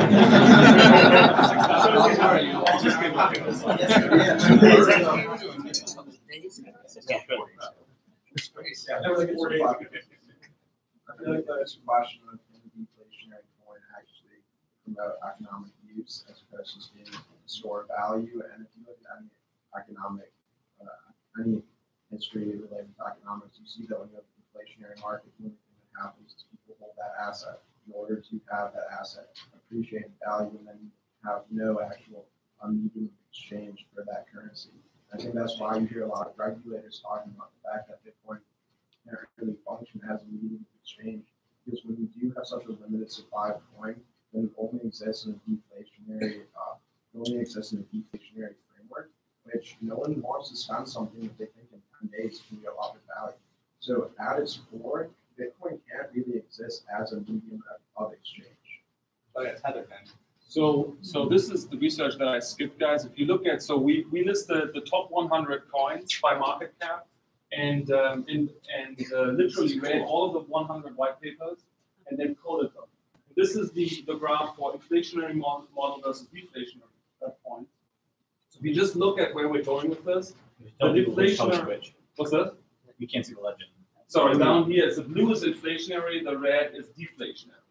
Q: like that's a question of the deflationary coin actually promote economic use as opposed to just being a store of value. And if you look at any history related to economics, you see that when you have a deflationary market, the only thing that happens is people hold that asset in order to have that asset appreciate in value and then have no actual medium of exchange for that currency. I think that's why you hear a lot of regulators talking about the fact that Bitcoin can't really function as a medium of exchange, because when you do have such a limited supply of coin, then it only exists in a deflationary framework, which no one wants to spend something that they think in different days can go up in value. So at its core, Bitcoin can't really exist as a medium of exchange.
K: Oh yeah, Tether can. So this is the research that I skipped, guys. If you look at, so we listed the top 100 coins by market cap, and literally read all of the 100 white papers, and then coded them. This is the graph for inflationary model versus deflationary points. So if you just look at where we're going with this, the deflationary. What's that?
S: You can't see the legend.
K: Sorry, down here, the blue is inflationary, the red is deflationary.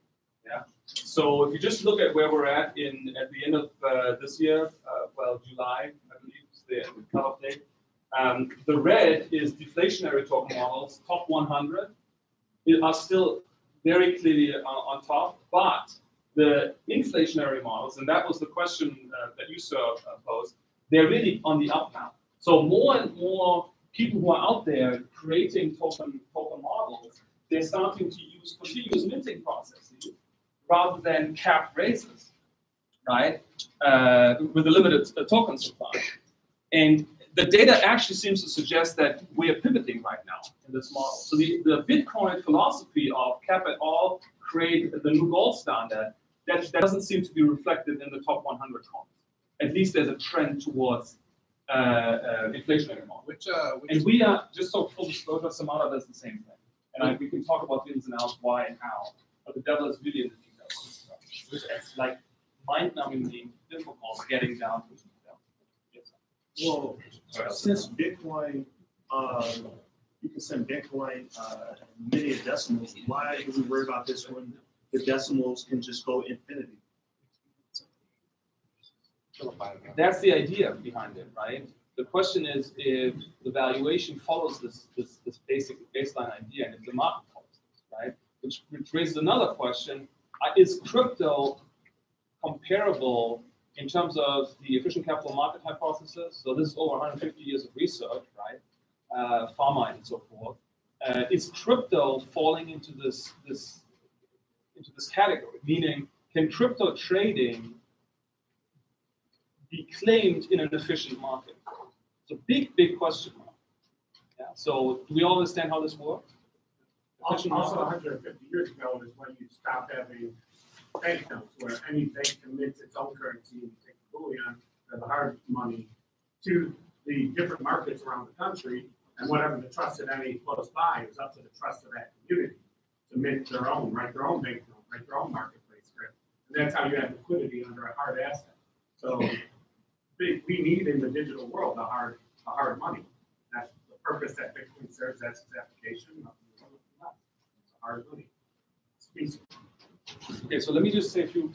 K: Yeah. So if you just look at where we're at the end of this year, well, July, I believe is the cutoff date. The red is deflationary token models, top 100, are still very clearly on top, but the inflationary models, and that was the question that you posed, they're really on the up now. So more and more people who are out there creating token models, they're starting to use continuous minting processes rather than cap raises, right? With a limited token supply. And the data actually seems to suggest that we are pivoting right now in this model. So the Bitcoin philosophy of cap it all, create the new gold standard, that doesn't seem to be reflected in the top 100 coins. At least there's a trend towards inflationary model. And we are, just so full disclosure, Samara does the same thing. And we can talk about the ins and outs, why and how. But the devil is really in the details. It's like mind-numbingly difficult getting down to the details.
G: Well, since Bitcoin, you can send Bitcoin many decimals, why do we worry about this when the decimals can just go infinity?
K: That's the idea behind it, right? The question is if the valuation follows this basic baseline idea, and if the market follows this, right? Which raises another question: is crypto comparable in terms of the efficient capital market hypothesis? So this is over 150 years of research, right? Pharma and so forth. Is crypto falling into this category? Meaning, can crypto trading be claimed in an efficient market? It's a big question mark. Yeah. So do we all understand how this works?
I: Also, 150 years ago is when you stopped having bank accounts, where any bank commits its own currency and take the bullion or the hard money to the different markets around the country, and whatever the trusted entity close by is up to the trust of that community to mint their own, write their own bank account, write their own marketplace script. And that's how you have liquidity under a hard asset. So we need in the digital world a hard money. That's the purpose that Bitcoin serves. That's its application. It's a hard money. Species.
K: Okay, so let me just say a few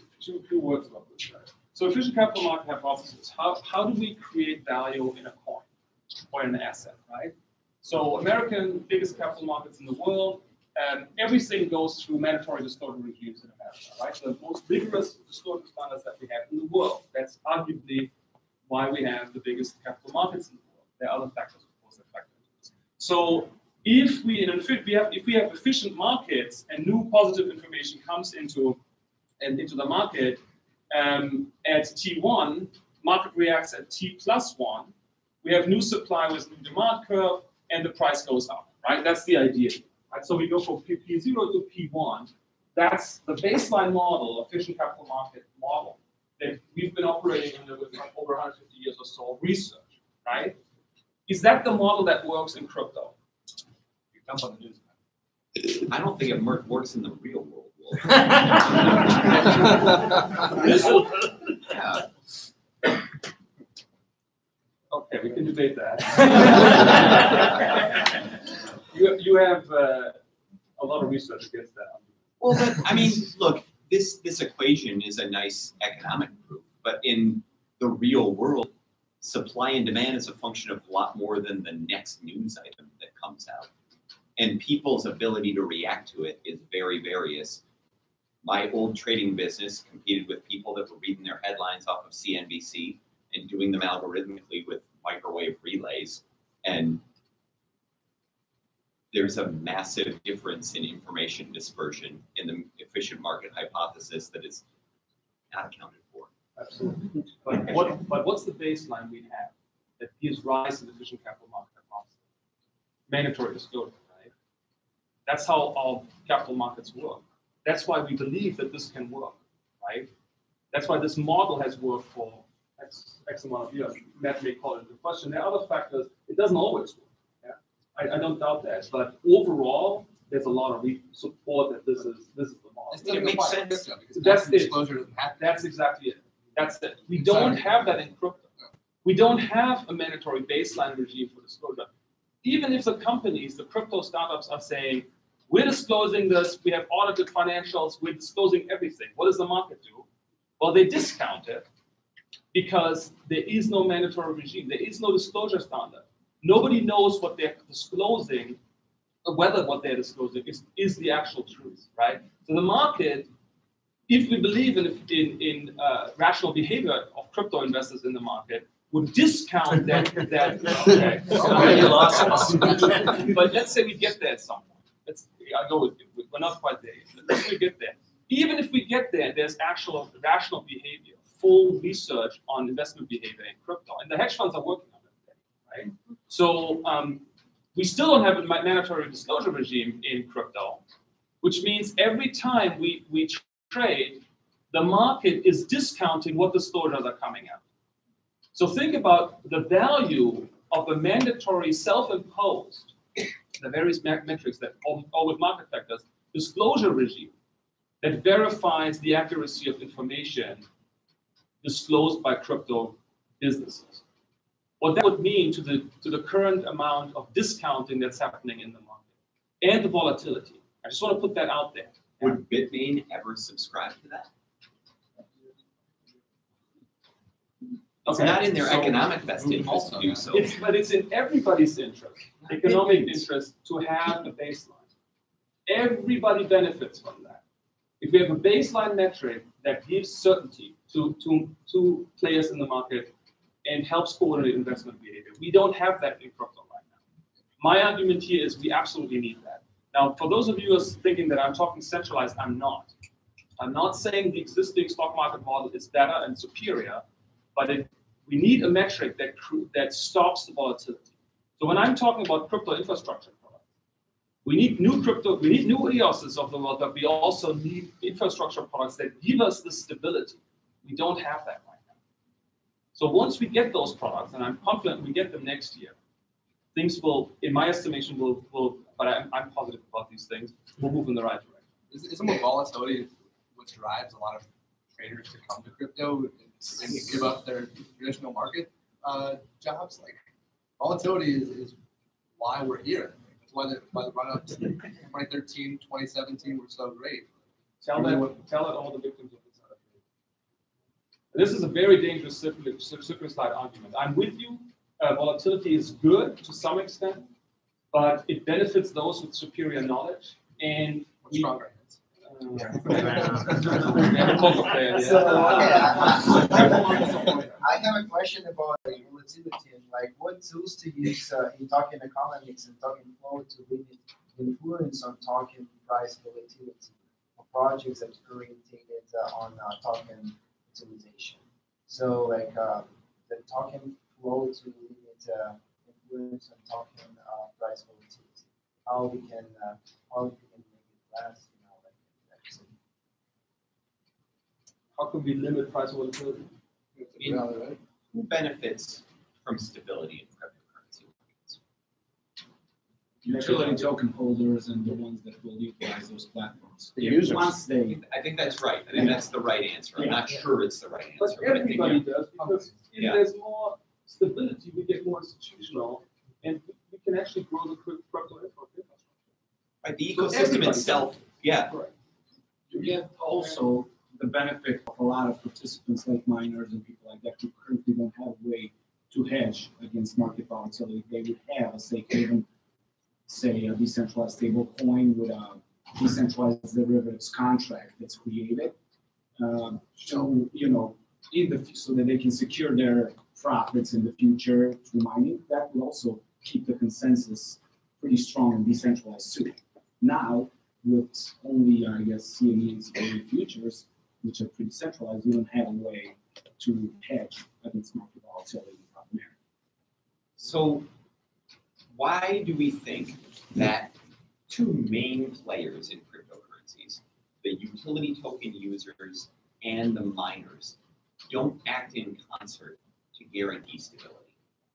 K: words about this. So efficient capital market hypothesis. How do we create value in a coin or in an asset, right? So American biggest capital markets in the world, everything goes through mandatory disclosure regimes in America, right? The most vigorous disclosure standards that we have in the world. That's arguably why we have the biggest capital markets in the world. There are other factors, of course, that factor into this. So if we have efficient markets and new positive information comes into the market at T1, market reacts at T+1, we have new supply with new demand curve, and the price goes up, right? That's the idea, right? So we go from P0 to P1. That's the baseline model, efficient capital market model, that we've been operating under with over 150 years or so of research, right? Is that the model that works in crypto? You jump on the news.
C: I don't think it works in the real world.
K: Yeah. Okay, we can debate that. you have a lot of research against that.
C: Well, but I mean, look, this equation is a nice economic proof, but in the real world, supply and demand is a function of a lot more than the next news item that comes out. And people's ability to react to it is very various. My old trading business competed with people that were reading their headlines off of CNBC and doing them algorithmically with microwave relays. And there's a massive difference in information dispersion in the efficient market hypothesis that is not accounted for.
K: Absolutely. But what's the baseline we have that gives rise to the efficient capital market hypothesis? mandatory disclosure, right? That's how our capital markets work. That's why we believe that this can work, right? That's why this model has worked for X amount of years. Matt may call it the question. There are other factors. It doesn't always work. Yeah? I don't doubt that. But overall, there's a lot of support that this is the model.
C: It makes sense.
K: That's it. That's exactly it. That's it. We don't have that in crypto. We don't have a mandatory baseline regime for disclosure. Even if the companies, the crypto startups are saying, we're disclosing this, we have audited financials, we're disclosing everything. What does the market do? Well, they discount it because there is no mandatory regime. There is no disclosure standard. Nobody knows what they're disclosing, or whether what they're disclosing is the actual truth, right? So the market, if we believe in rational behavior of crypto investors in the market, would discount that. Okay. But let's say we get there at some point. I'll go with you. We're not quite there yet. Let's say we get there. Even if we get there, there's actual rational behavior, full research on investment behavior in crypto, and the hedge funds are working on it, right? So we still don't have a mandatory disclosure regime in crypto, which means every time we trade, the market is discounting what disclosures are coming out. So think about the value of a mandatory self-imposed, the various metrics that, or with market factors, disclosure regime that verifies the accuracy of information disclosed by crypto businesses. What that would mean to the current amount of discounting that's happening in the market and the volatility. I just want to put that out there.
C: Would Bitmain ever subscribe to that? It's not in their economic best interest to do so.
K: But it's in everybody's interest, economic interest, to have a baseline. Everybody benefits from that. If we have a baseline metric that gives certainty to players in the market and helps coordinate investment behavior, we don't have that in crypto right now. My argument here is we absolutely need that. Now, for those of you who are thinking that I'm talking centralized, I'm not. I'm not saying the existing stock market model is better and superior, but we need a metric that stops the volatility. So when I'm talking about crypto infrastructure products, we need new EOSs of the world, but we also need infrastructure products that give us the stability. We don't have that right now. So once we get those products, and I'm confident we get them next year, things will, in my estimation, but I'm positive about these things, will move in the right direction.
F: Isn't more volatility what drives a lot of traders to come to crypto and give up their traditional market jobs? Like, volatility is why we're here. That's why the run-ups in 2013, 2017 were so great.
K: Tell it all the victims of this. This is a very dangerous slippery slide argument. I'm with you. Volatility is good to some extent, but it benefits those with superior knowledge and stronger. I
J: have a question about volatility and like what tools to use in token economics and token flow to limit influence on token price volatility for projects that are oriented on token utilization. So like the token flow to limit influence on token price volatility. How we can make it less.
K: How can we limit price volatility?
C: Who benefits from stability in cryptocurrency markets?
Q: Utility token holders and the ones that will utilize those platforms.
C: The users.
Q: I
C: think that's right. I think that's the right answer. I'm not sure it's the right answer.
K: But everybody does, because if there's more stability, we get more institutional, and we can actually grow the crypto infrastructure.
C: Right, the ecosystem itself, yeah.
Q: Right. You get also the benefit of a lot of participants like miners and people like that who currently don't have a way to hedge against market volatility. They would have a safe haven, say a decentralized stable coin with a decentralized derivatives contract that's created. So that they can secure their profits in the future through mining. That will also keep the consensus pretty strong and decentralized too. Now, with only, I guess, CME and security futures, which are pretty centralized, you don't have a way to hedge against market volatility primarily.
C: So why do we think that two main players in cryptocurrencies, the utility token users and the miners, don't act in concert to guarantee stability?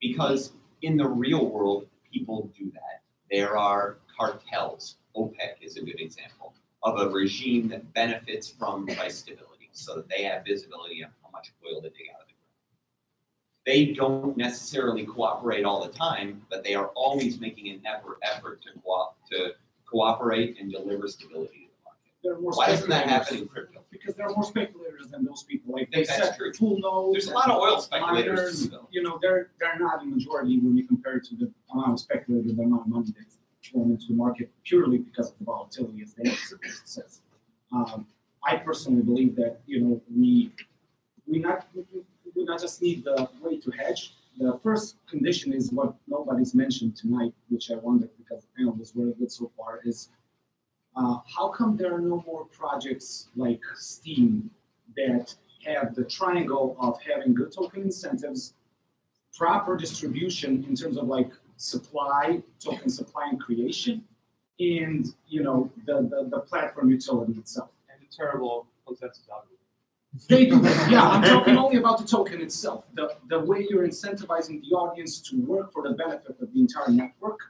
C: Because in the real world, people do that. There are cartels. OPEC is a good example of a regime that benefits from price stability so that they have visibility on how much oil to dig out of the ground. They don't necessarily cooperate all the time, but they are always making an effort to cooperate and deliver stability to the market.
Q: There are more
C: Why doesn't that
Q: speculators.
C: happen in crypto?
Q: Because there are more speculators than those people. Like they
C: That's
Q: set
C: true.
Q: full nodes.
C: There's a lot of oil
Q: and
C: speculators
Q: miners,
C: too, though.
Q: you know, they're not a majority when you compare it to the amount of speculators, the amount of money that's thrown into the market purely because of the volatility, as they says. I personally believe that, you know, we not just need the way to hedge. The first condition is what nobody's mentioned tonight, which I wonder, because the panel was very good so far, is how come there are no more projects like Steam that have the triangle of having good token incentives, proper distribution in terms of like supply, token supply and creation, and you know the platform utility itself.
K: And the terrible consensus algorithm.
Q: They do. Yeah, I'm talking only about the token itself. The way you're incentivizing the audience to work for the benefit of the entire network,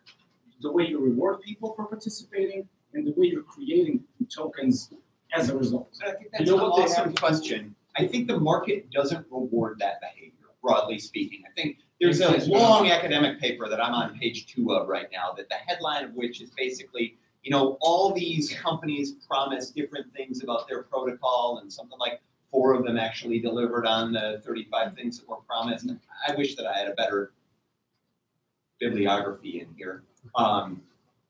Q: the way you reward people for participating, and the way you're creating tokens as a result.
C: So I think that's an awesome question. I think the market doesn't reward that behavior, broadly speaking. I think there's a long academic paper that I'm on page 2 of right now, that the headline of which is basically, you know, all these companies promise different things about their protocol, and something like 4 of them actually delivered on the 35 things that were promised. I wish that I had a better bibliography in here.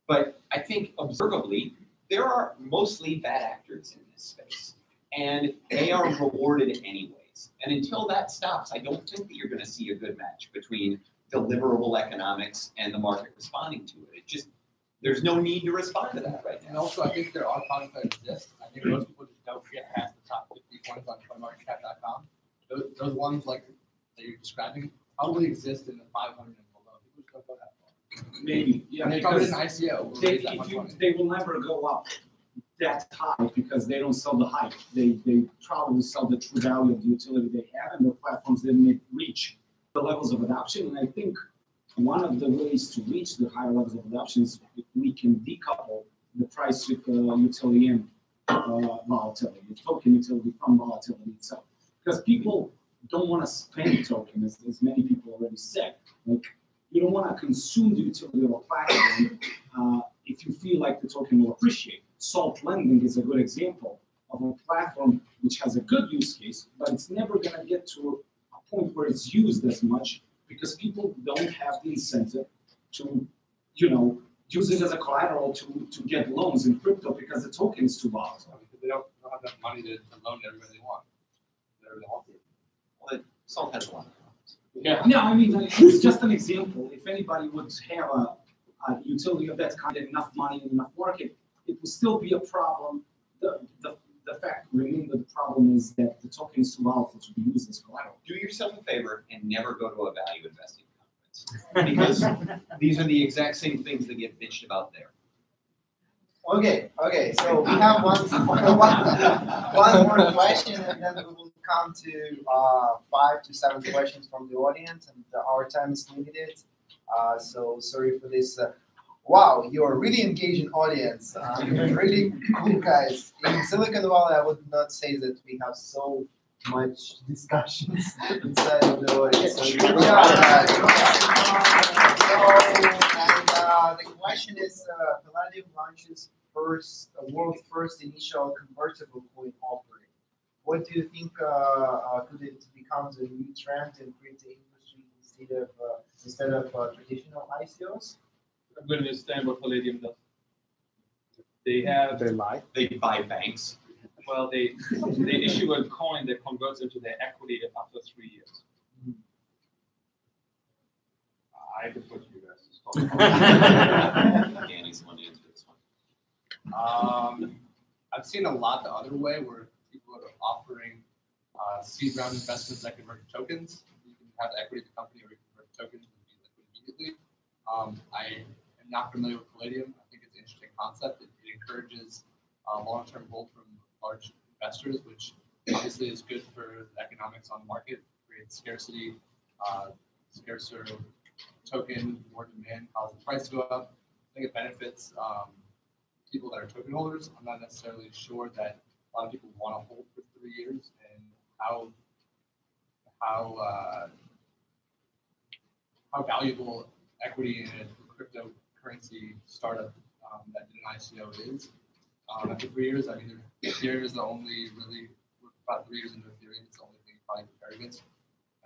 C: But I think observably, there are mostly bad actors in this space, and they are rewarded anyways. And until that stops, I don't think that you're going to see a good match between deliverable economics and the market responding to it. It just, there's no need to respond to that right now.
F: And also, I think there are products that exist. I think most people just don't get past the top 50 coins on CoinMarketCap.com. Those ones like that you're describing probably exist in the 500 and below. People just don't go that far.
Q: Maybe, yeah.
F: And they come in ICO.
Q: They will never go up that high because they don't sell the hype. They probably sell the true value of the utility they have, and the platforms didn't reach the levels of adoption. And I think one of the ways to reach the higher levels of adoption is if we can decouple the price with the utility and volatility, the token utility from volatility itself. Because people don't want to spend token, as many people already said. Like, you don't want to consume the utility of a platform if you feel like the token will appreciate. Salt lending is a good example of a platform which has a good use case, but it's never going to get to a point where it's used as much because people don't have the incentive to, you know, use it as a collateral to get loans in crypto because the token is too volatile.
F: Because they don't have enough money to loan everybody they want.
C: Well, Salt has a lot.
Q: Yeah. No, I mean, it's just an example. If anybody would have a utility of that kind, enough money and enough market, it would still be a problem. The fact remains that the problem is that the token is too volatile to be used as collateral.
C: Do yourself a favor and never go to a value investing conference, because these are the exact same things that get bitched about there.
J: Okay, so we have one more question, and then we will come to 5 to 7 questions from the audience, and our time is limited. So sorry for this. Wow, you're a really engaging audience. Really cool guys. In Silicon Valley, I would not say that we have so much discussions inside of the audience. So, the question is, Palladium launches world's first initial convertible coin offering. What do you think could it become the new trend in crypto industry instead of traditional ICOs?
K: I'm going to understand what Palladium does. They have.
R: They lie.
C: They buy banks.
K: Well, they issue a coin that converts into their equity after 3 years. I defer to you guys.
C: Danny's the one to answer this one.
F: I've seen a lot the other way where people are offering seed round investments that convert to tokens. You can have the equity of the company or you convert to tokens and be liquid immediately. I am not familiar with Palladium. I think it's an interesting concept. It encourages long-term hold from large investors, which obviously is good for the economics on the market, creates scarcity, scarcer token, more demand, causes the price to go up. I think it benefits people that are token holders. I'm not necessarily sure that a lot of people want to hold for 3 years, and how valuable equity in a cryptocurrency startup that did an ICO is. After 3 years, I mean, Ethereum is the only really, about 3 years into Ethereum, it's the only thing you probably compare against.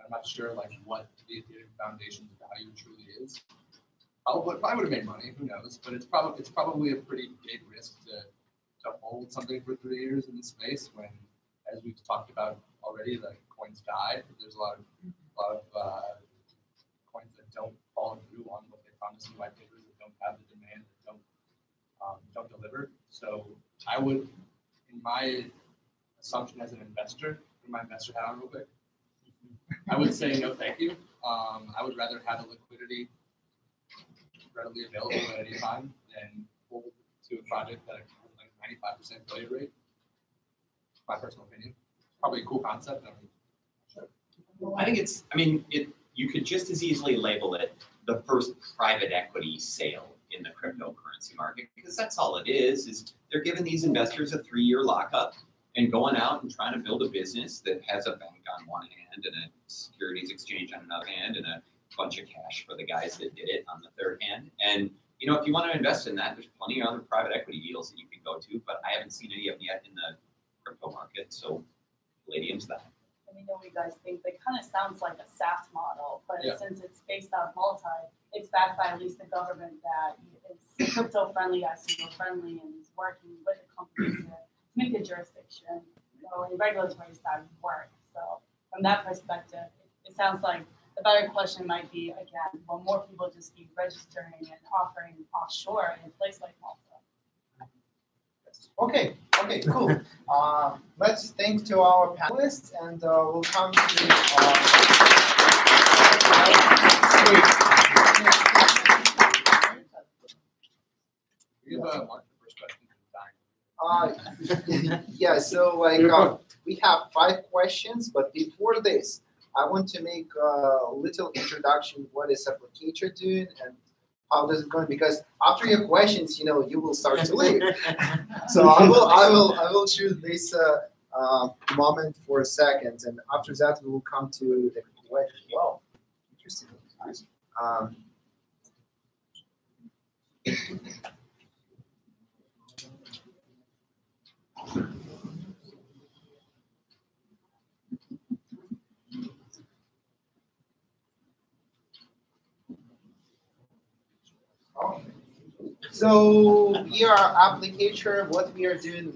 F: I'm not sure like what the Ethereum Foundation's value truly is. Probably would have made money, who knows? But it's probably a pretty big risk to hold something for 3 years in this space when, as we've talked about already, the coins die. There's a lot of coins that don't follow through on what they promised in white papers, that don't have the demand, that don't deliver. So I would, in my assumption as an investor, put my investor hat on real quick, I would say no thank you. I would rather have a liquidity readily available at any time than hold to a project that has like 95% failure rate. My personal opinion. Probably a cool concept.
C: I think it's, I mean, you could just as easily label it the first private equity sale in the cryptocurrency market, because that's all it is they're giving these investors a 3-year lockup and going out and trying to build a business that has a bank on one hand and a securities exchange on another hand and a bunch of cash for the guys that did it on the third hand. And, you know, if you want to invest in that, there's plenty of other private equity deals that you can go to, but I haven't seen any of them yet in the crypto market, so Palladium's that.
B: Let me know what you guys think. It kind of sounds like a SaaS model, but since it's based on multi, it's backed by at least the government that is crypto friendly, ICO friendly, and is working with the companies to make the jurisdiction, and regulatory side work. So from that perspective, it sounds like the better question might be, again, will more people just be registering and offering offshore in a place like Malta?
J: Okay, cool. Let's thank to our panelists, and we'll come to yeah, so like we have 5 questions, but before this, I want to make a little introduction. What is Applicator doing and how does it go? Because after your questions, you know, you will start to leave. So I will choose this moment for a second, and after that we will come to the question. Wow, interesting. Nice. So we are Applicator. What we are doing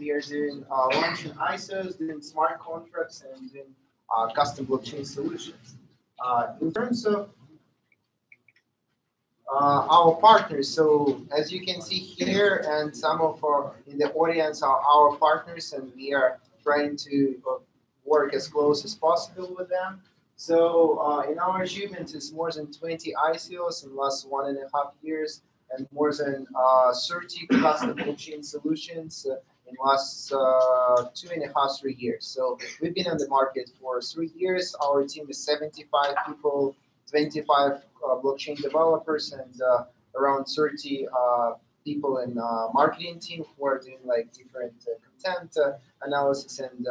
J: launching ISOs, doing smart contracts, and doing custom blockchain solutions. In terms of our partners, so as you can see here, and some of in the audience are our partners, and we are trying to work as close as possible with them. So in our achievement is more than 20 ICOs in the last 1.5 years, and more than 30 custom blockchain solutions in the last 2.5, 3 years. So we've been on the market for 3 years. Our team is 75 people, 25 blockchain developers, and around 30 people in marketing team who are doing like different content analysis and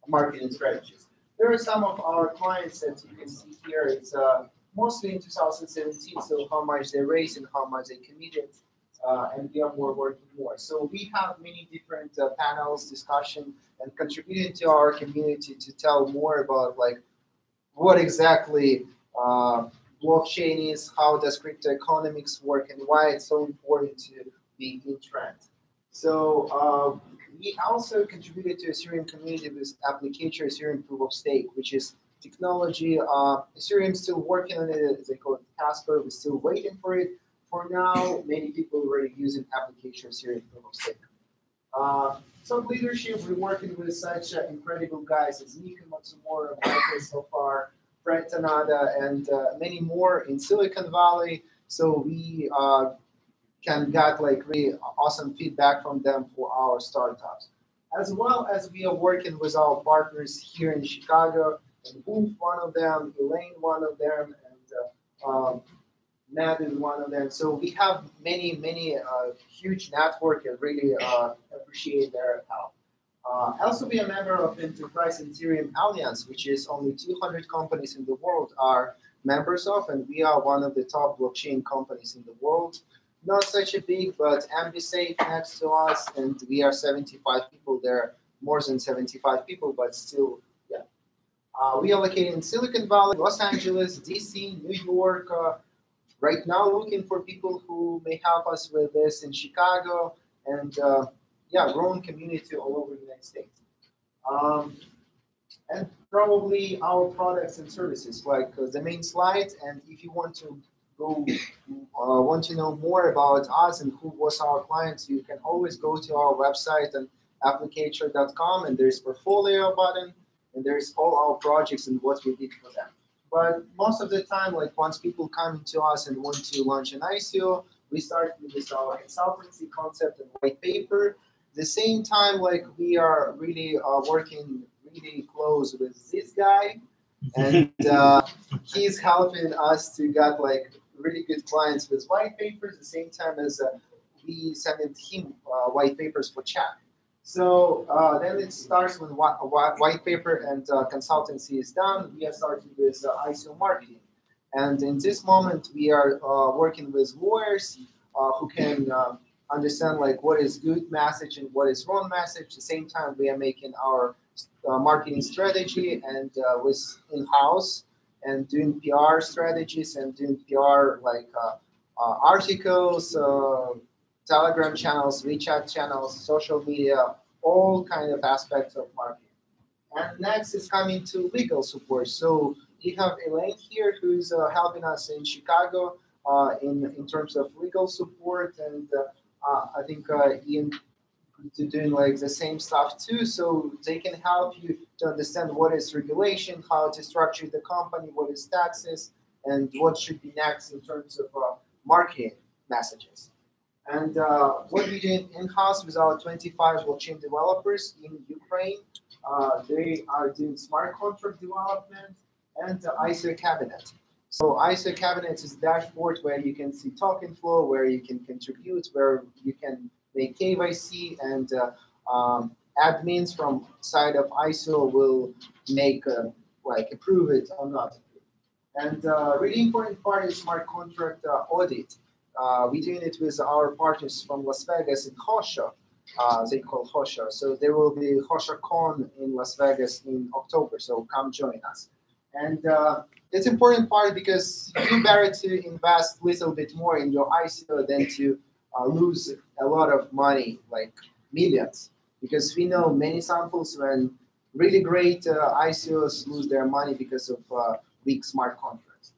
J: marketing strategies. There are some of our clients that you can see here. It's mostly in 2017, so how much they raised and how much they committed, and we are working more. So we have many different panels, discussion, and contributing to our community to tell more about like what exactly blockchain is, how does CryptoEconomics work, and why it's so important to be in trend. So we also contributed to Ethereum community with Applicator Ethereum Proof of Stake, which is technology. Ethereum's still working on it. They call it Casper. We're still waiting for it. For now, many people are already using Applicator Ethereum Proof of Stake. Some leadership, we're working with such incredible guys as Nick and Matsumura, Michael so far, Pretanada, and many more in Silicon Valley. So we can get like really awesome feedback from them for our startups. As well as we are working with our partners here in Chicago, and Wolf, one of them, Elaine, one of them, and Matt is one of them. So we have many huge network and really appreciate their help. Also be a member of Enterprise Ethereum Alliance, which is only 200 companies in the world are members of, and we are one of the top blockchain companies in the world. Not such a big, but AmbiSafe next to us, and we are 75 people there, more than 75 people, but still, yeah. We are located in Silicon Valley, Los Angeles, DC, New York. Right now, looking for people who may help us with this in Chicago, and yeah, growing community all over the United States. And probably our products and services, like the main slide. And if you want to go, want to know more about us and who was our clients, you can always go to our website and applicator.com, and there's portfolio button, and there's all our projects and what we did for them. But most of the time, like once people come to us and want to launch an ICO, we start with our consultancy concept and white paper. The same time, like we are really working really close with this guy, and he's helping us to get like really good clients with white papers. The same time as we send him white papers for chat. So then it starts when white paper and consultancy is done. We are starting with ICO marketing. And in this moment, we are working with lawyers who can understand like what is good message and what is wrong message. At the same time, we are making our marketing strategy and with in-house and doing PR strategies and doing PR like articles, Telegram channels, WeChat channels, social media, all kind of aspects of marketing. And next is coming to legal support. So we have Elaine here who's helping us in Chicago in terms of legal support, and I think Ian doing like the same stuff too. So they can help you to understand what is regulation, how to structure the company, what is taxes, and what should be next in terms of marketing messages. And what we do in-house with our 25 blockchain developers in Ukraine, they are doing smart contract development and ICO cabinet. So ICO cabinet is a dashboard where you can see token flow, where you can contribute, where you can make KYC, and admins from side of ICO will make like approve it or not. And really important part is smart contract audit. We're doing it with our partners from Las Vegas in Hosha. They call Hosha. So there will be HoshaCon in Las Vegas in October. So come join us. And it's important part because you better to invest a little bit more in your ICO than to lose a lot of money, like millions. Because we know many samples when really great ICOs lose their money because of weak smart contracts.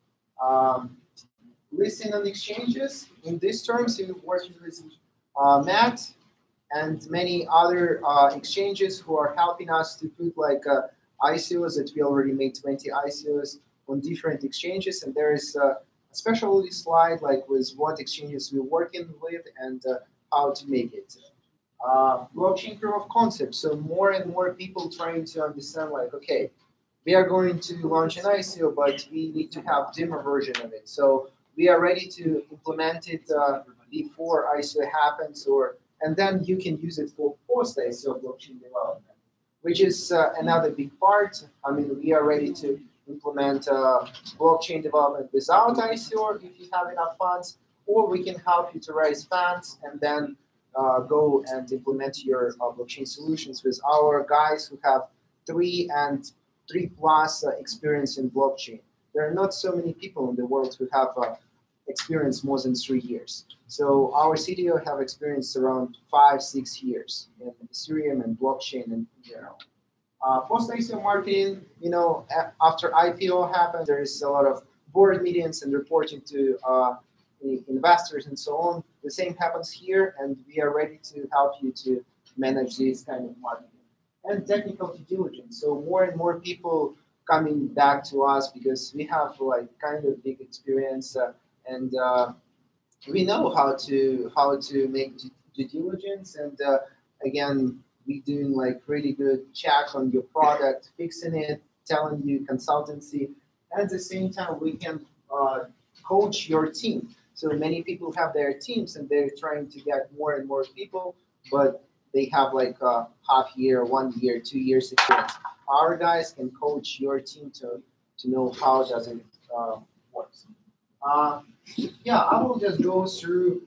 J: Listing on exchanges, in these terms, you're working with Matt and many other exchanges who are helping us to put like ICOs that we already made 20 ICOs on different exchanges. And there is a special slide like with what exchanges we're working with and how to make it. Blockchain proof of concept. So more and more people trying to understand like, okay, we are going to launch an ICO, but we need to have demo version of it. So we are ready to implement it before ICO happens, and then you can use it for post-ICO blockchain development, which is another big part. I mean, we are ready to implement blockchain development without ICO if you have enough funds, or we can help you to raise funds and then go and implement your blockchain solutions with our guys who have 3+ experience in blockchain. There are not so many people in the world who have experience more than 3 years. So our CTO have experience around 5-6 years in Ethereum and blockchain in general. Post-ICO marketing, you know, after IPO happened, there is a lot of board meetings and reporting to investors and so on. The same happens here, and we are ready to help you to manage this kind of marketing. And technical due diligence. So more and more people coming back to us because we have like kind of big experience and we know how to make due diligence, and again, we doing like really good check on your product, fixing it, telling you consultancy, and at the same time we can coach your team. So many people have their teams and they're trying to get more and more people, but they have like a half year, 1 year, 2 years experience. Our guys can coach your team to know how does it works. Yeah, I will just go through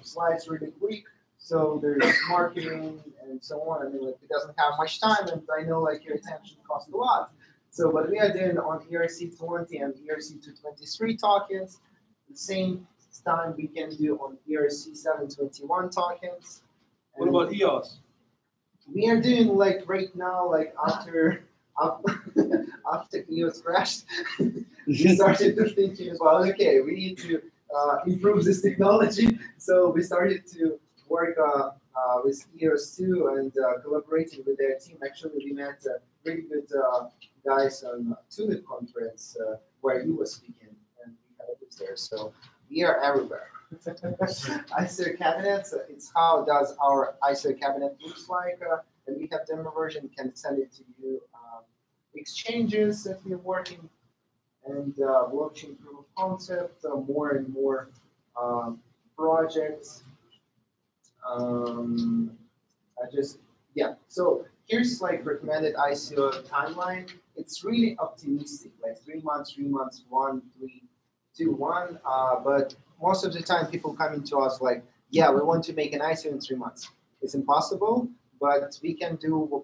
J: slides really quick. So there's marketing and so on. I mean, like, it doesn't have much time, and I know like your attention costs a lot. So what we are doing on ERC20 and ERC223 tokens, the same time we can do on ERC721 tokens.
K: What about EOS?
J: We are doing like right now, like after after EOS crashed, we started to thinking about, okay, we need to improve this technology. So we started to work with EOS2 and collaborating with their team. Actually, we met really good guys on Tulip conference where you were speaking, and we had it there. So we are everywhere. ISO cabinets, it's how does our ISO cabinet looks like, and we have demo version, can send it to you. Exchanges that we're working, and blockchain proof of concept, more and more projects. So here's like recommended ICO timeline. It's really optimistic, like 3 months, 1, 3, 2, 1. But most of the time people coming to us like, yeah, we want to make an ICO in 3 months. It's impossible, but we can do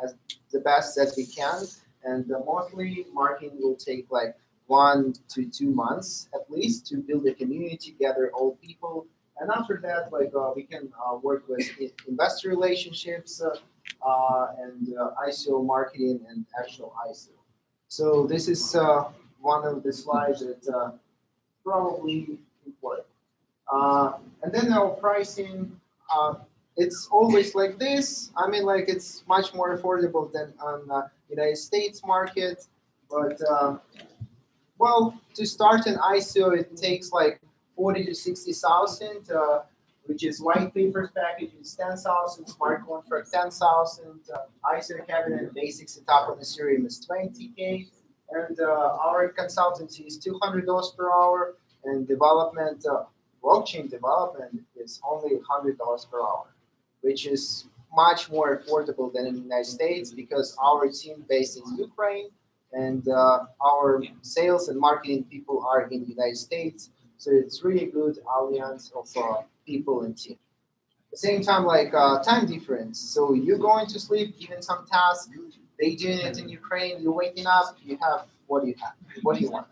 J: as the best that we can. And mostly marketing will take like 1 to 2 months at least to build a community, gather all people. And after that, like we can work with investor relationships and ICO marketing and actual ICO. So this is one of the slides that probably important. And then our pricing, it's always like this. I mean, like it's much more affordable than on United States market. But well, to start an ICO, it takes like 40 to 60,000, which is white papers package is 10,000, smart contract 10,000, ICO cabinet basic setup on Ethereum is 20K, and our consultancy is $200 per hour, and development, blockchain development is only $100 per hour, which is much more affordable than in the United States because our team based in Ukraine and our sales and marketing people are in the United States. So it's really good alliance of people and team. At the same time, like time difference. So you're going to sleep, given some task, they doing it in Ukraine, you're waking up, you have what do you have? What do you want?